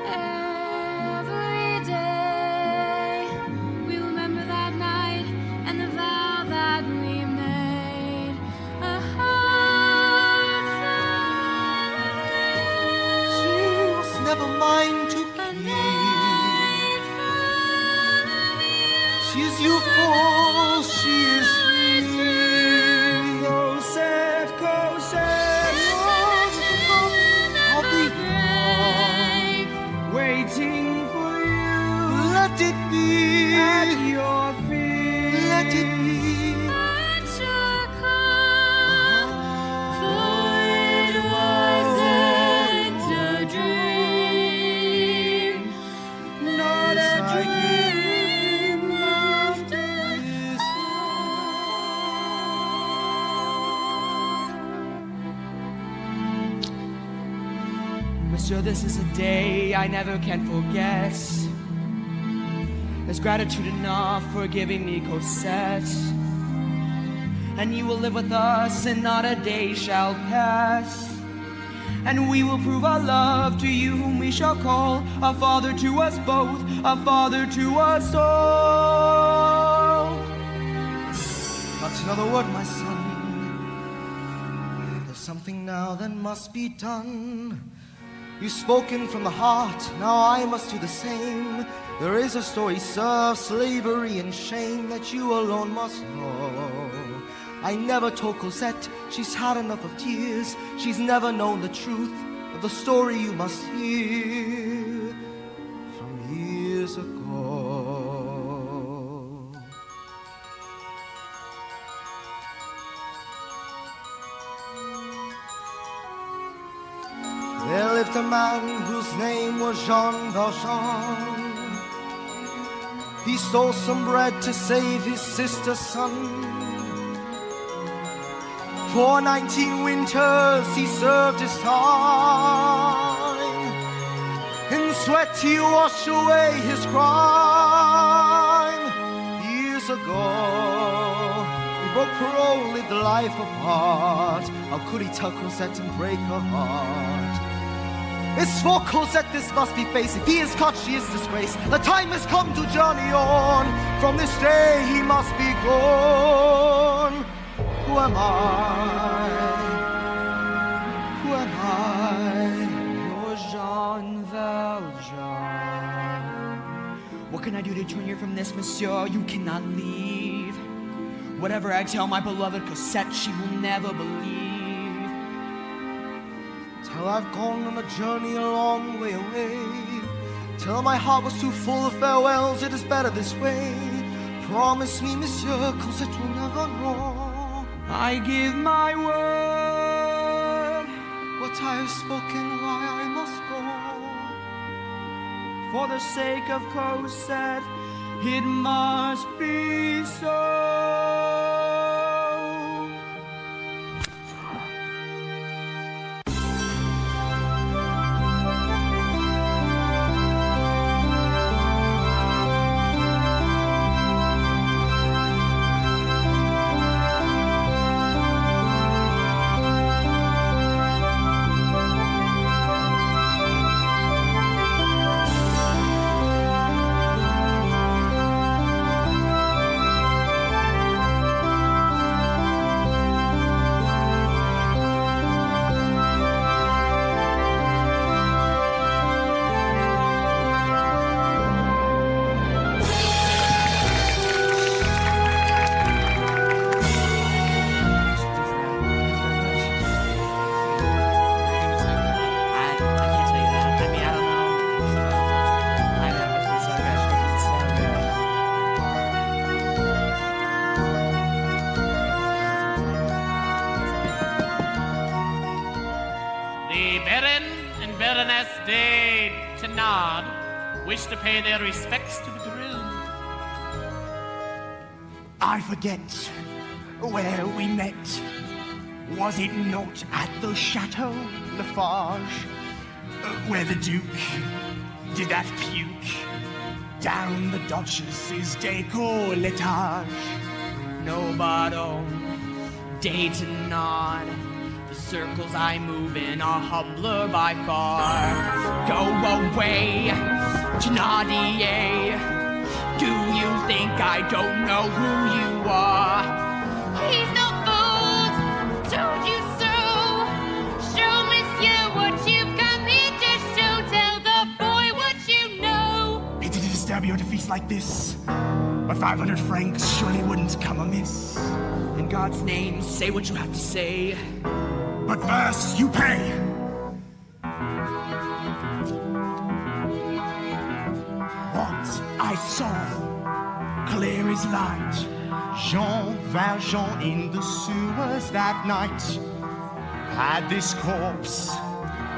Every day we remember that night and the vow that we made. A heart She was never mine to keep. She is youthful, she is free. Cosette, Cosette, I'll be born, waiting for you. let it be at your feet. Let it be. at your call, for it wasn't a dream, Not a dream after Monsieur, this is a day I never can forget. There's gratitude enough for giving me Cosette. And you will live with us, and not a day shall pass. And we will prove our love to you, whom we shall call a father to us both, a father to us all. Not another word, my son. There's something now that must be done. You've spoken from the heart, now I must do the same. There is a story, sir, of slavery and shame that you alone must know. I never told Cosette, she's had enough of tears. She's never known the truth of the story you must hear from years ago. There lived a man whose name was Jean Valjean. He stole some bread to save his sister's son. For 19 winters he served his time. In sweat he washed away his crime. Years ago, he broke parole, lived a life apart. How could he tell Cosette and break her heart? It's for Cosette this must be faced. If he is caught, she is disgraced. The time has come to journey on. From this day he must be gone. Who am I? Who am I? You're Jean Valjean. What can I do to turn you from this, monsieur? You cannot leave. Whatever I tell my beloved Cosette, she will never believe. Till I've gone on a journey a long way away. Till my heart was too full of farewells, it is better this way. Promise me, monsieur, Cosette will never know. I give my word. What I have spoken, why I must go. For the sake of Cosette, it must be so. wish to pay their respects to the groom. I forget where we met. Was it not at the Chateau Lafarge, where the Duke did that puke down the Duchess's décolletage? No, but day to nod. The circles I move in are humbler by far. Go away, Thénardier. Do you think I don't know who you are? He's no fool, told you so. Show monsieur what you've come here to show. Tell the boy what you know. Pity to disturb you at a feast like this, but 500 francs surely wouldn't come amiss. In God's name, say what you have to say. But first, you pay. What I saw, clear as light. Jean Valjean in the sewers that night had this corpse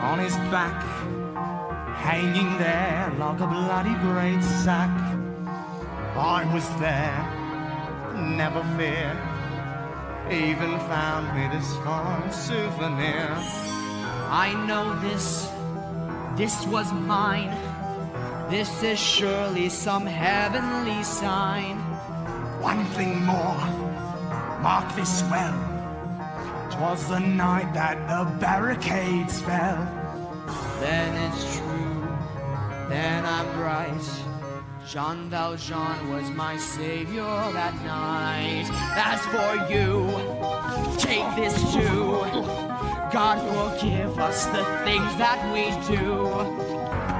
on his back, hanging there like a bloody great sack. I was there, never fear. Even found me this fine souvenir. I know this was mine. This is surely some heavenly sign. One thing more, mark this well. 'Twas the night that the barricades fell. Then it's true, then I'm right. Jean Valjean was my savior that night. As for you, take this too. God forgive us the things that we do.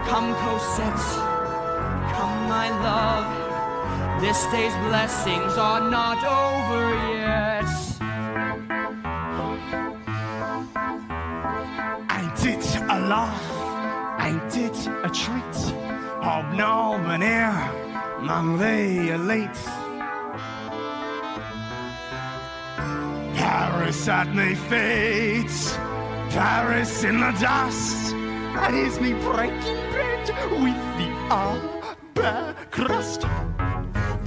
Come, Cosette, come, my love. This day's blessings are not over yet. Ain't it a laugh? Ain't it a treat? Hobnobbing here among the elite. Paris at me feet, Paris in the dust, and here's me breaking bread with the bare crust.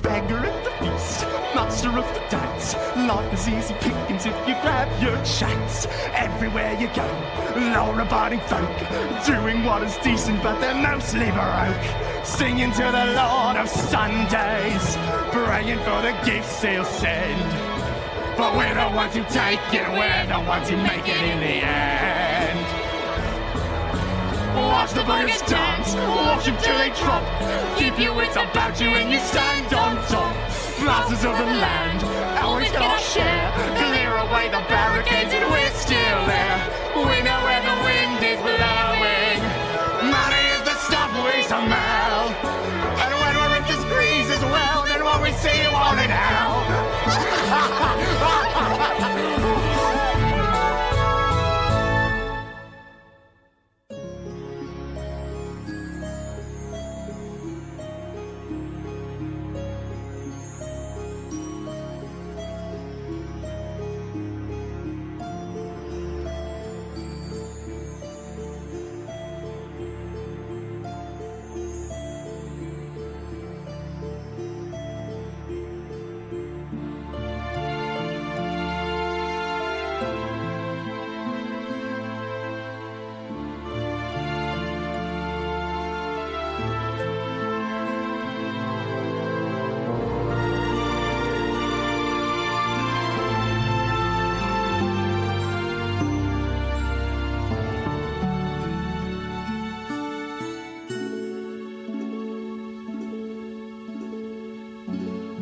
Beggar at the feast, master of the dance. Life is easy pickings if you grab your chance. Everywhere you go, law-abiding folk, doing what is decent, but they're mostly baroque. Singing to the Lord of Sundays, praying for the gifts he'll send. But we're the ones who take it, we're the ones who make it in the end. Watch the buggers dance, watch them till they drop. Keep your wits about you and you stand on top. Masters of the land, always got our share. Clear away the barricades and we're still there. We know where the wind is blowing. Money is the stuff we smell. And when we're in this breeze as well, then what we see you on it now.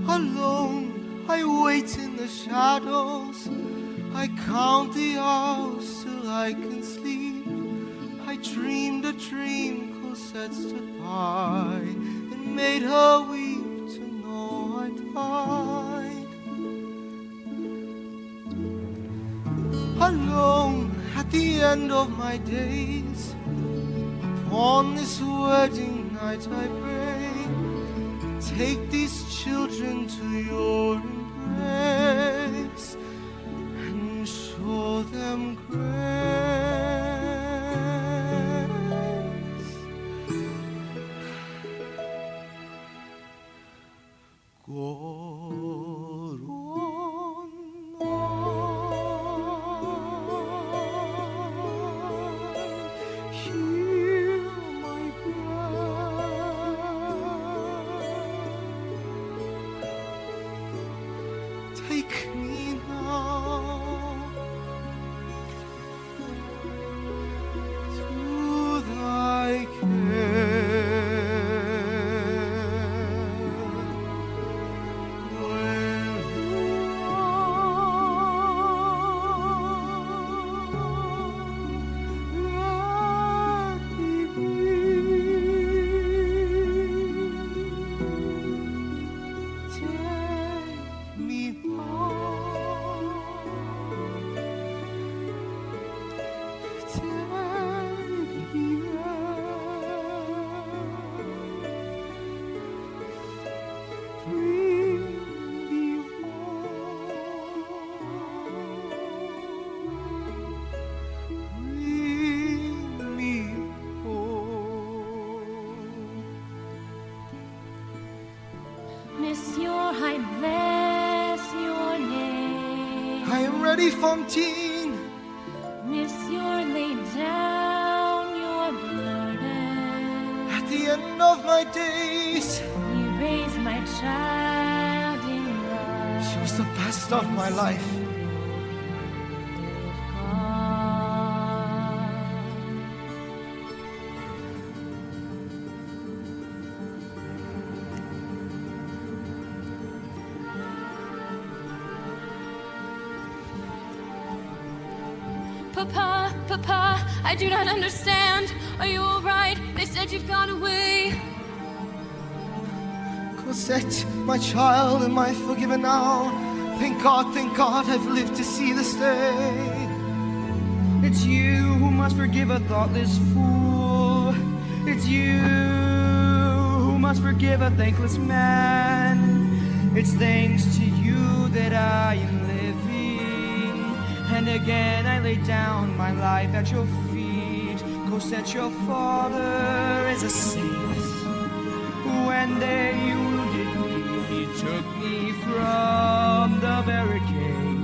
Alone, I wait in the shadows. I count the hours till I can sleep. I dreamed a dream Cosette stood by and made her weep to know I died. Alone at the end of my days, upon this wedding night I pray, take these children to your embrace and show them grace. Take me now to thy care, where let me be. Take me Monsieur, I bless your name. I am ready, Fontaine. Monsieur, lay down your burden. At the end of my days, You raised my child in love. she was the best of my life. Papa, Papa, I do not understand. Are you all right? They said you've gone away. Cosette, my child, am I forgiven now? Thank God I've lived to see this day. It's you who must forgive a thoughtless fool. It's you who must forgive a thankless man. It's thanks to you that I am living. And again I lay down my life at your feet. Cosette, your father is a saint. When they wounded me, he took me from the barricade.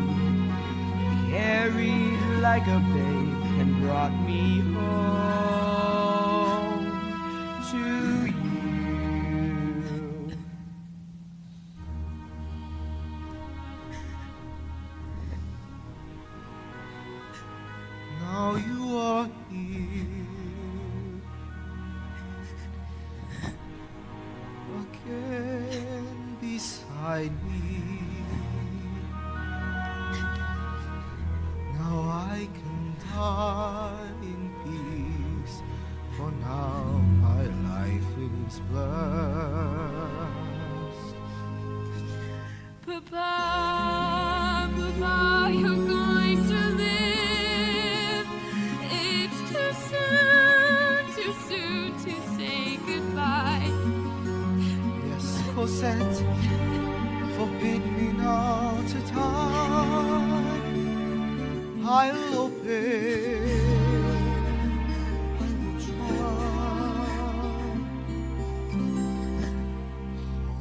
He carried like a babe and brought me home to you. Now you are here again beside me. Now I can die in peace, for now my life is blessed. Papa, Papa, you're going to live. It's too soon to say goodbye. Yes, Cosette, forbid me now to die. I'll obey. I will try.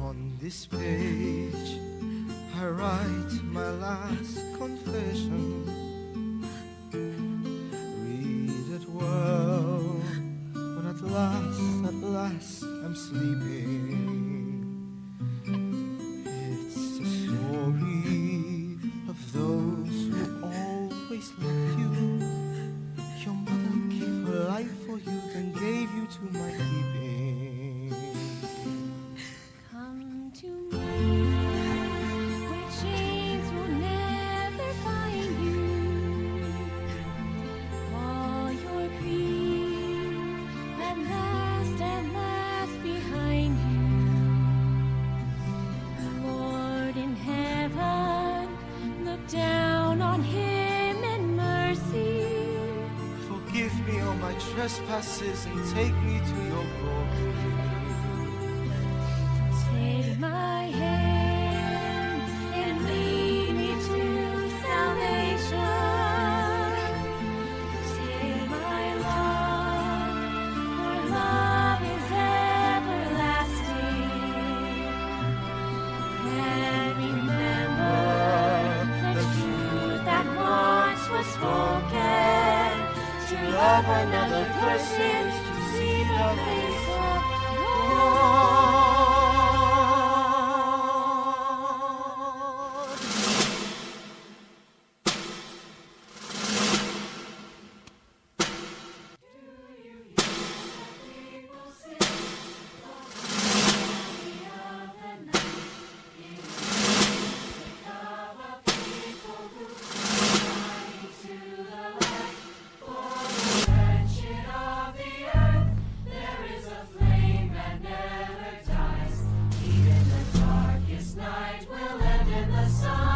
On this page, I write my last confession. Read it well when at last I'm sleeping. It's the story of those who always loved you. Your mother gave her life for you, then gave you to my keeping. Come to me, where chains will never bind you. All your grief at last behind you. Lord in heaven, look down on him in mercy. Forgive me all my trespasses and take me to your glory. Take my hand and lead me to salvation. Take my love, for love is everlasting. This night will end in the sun.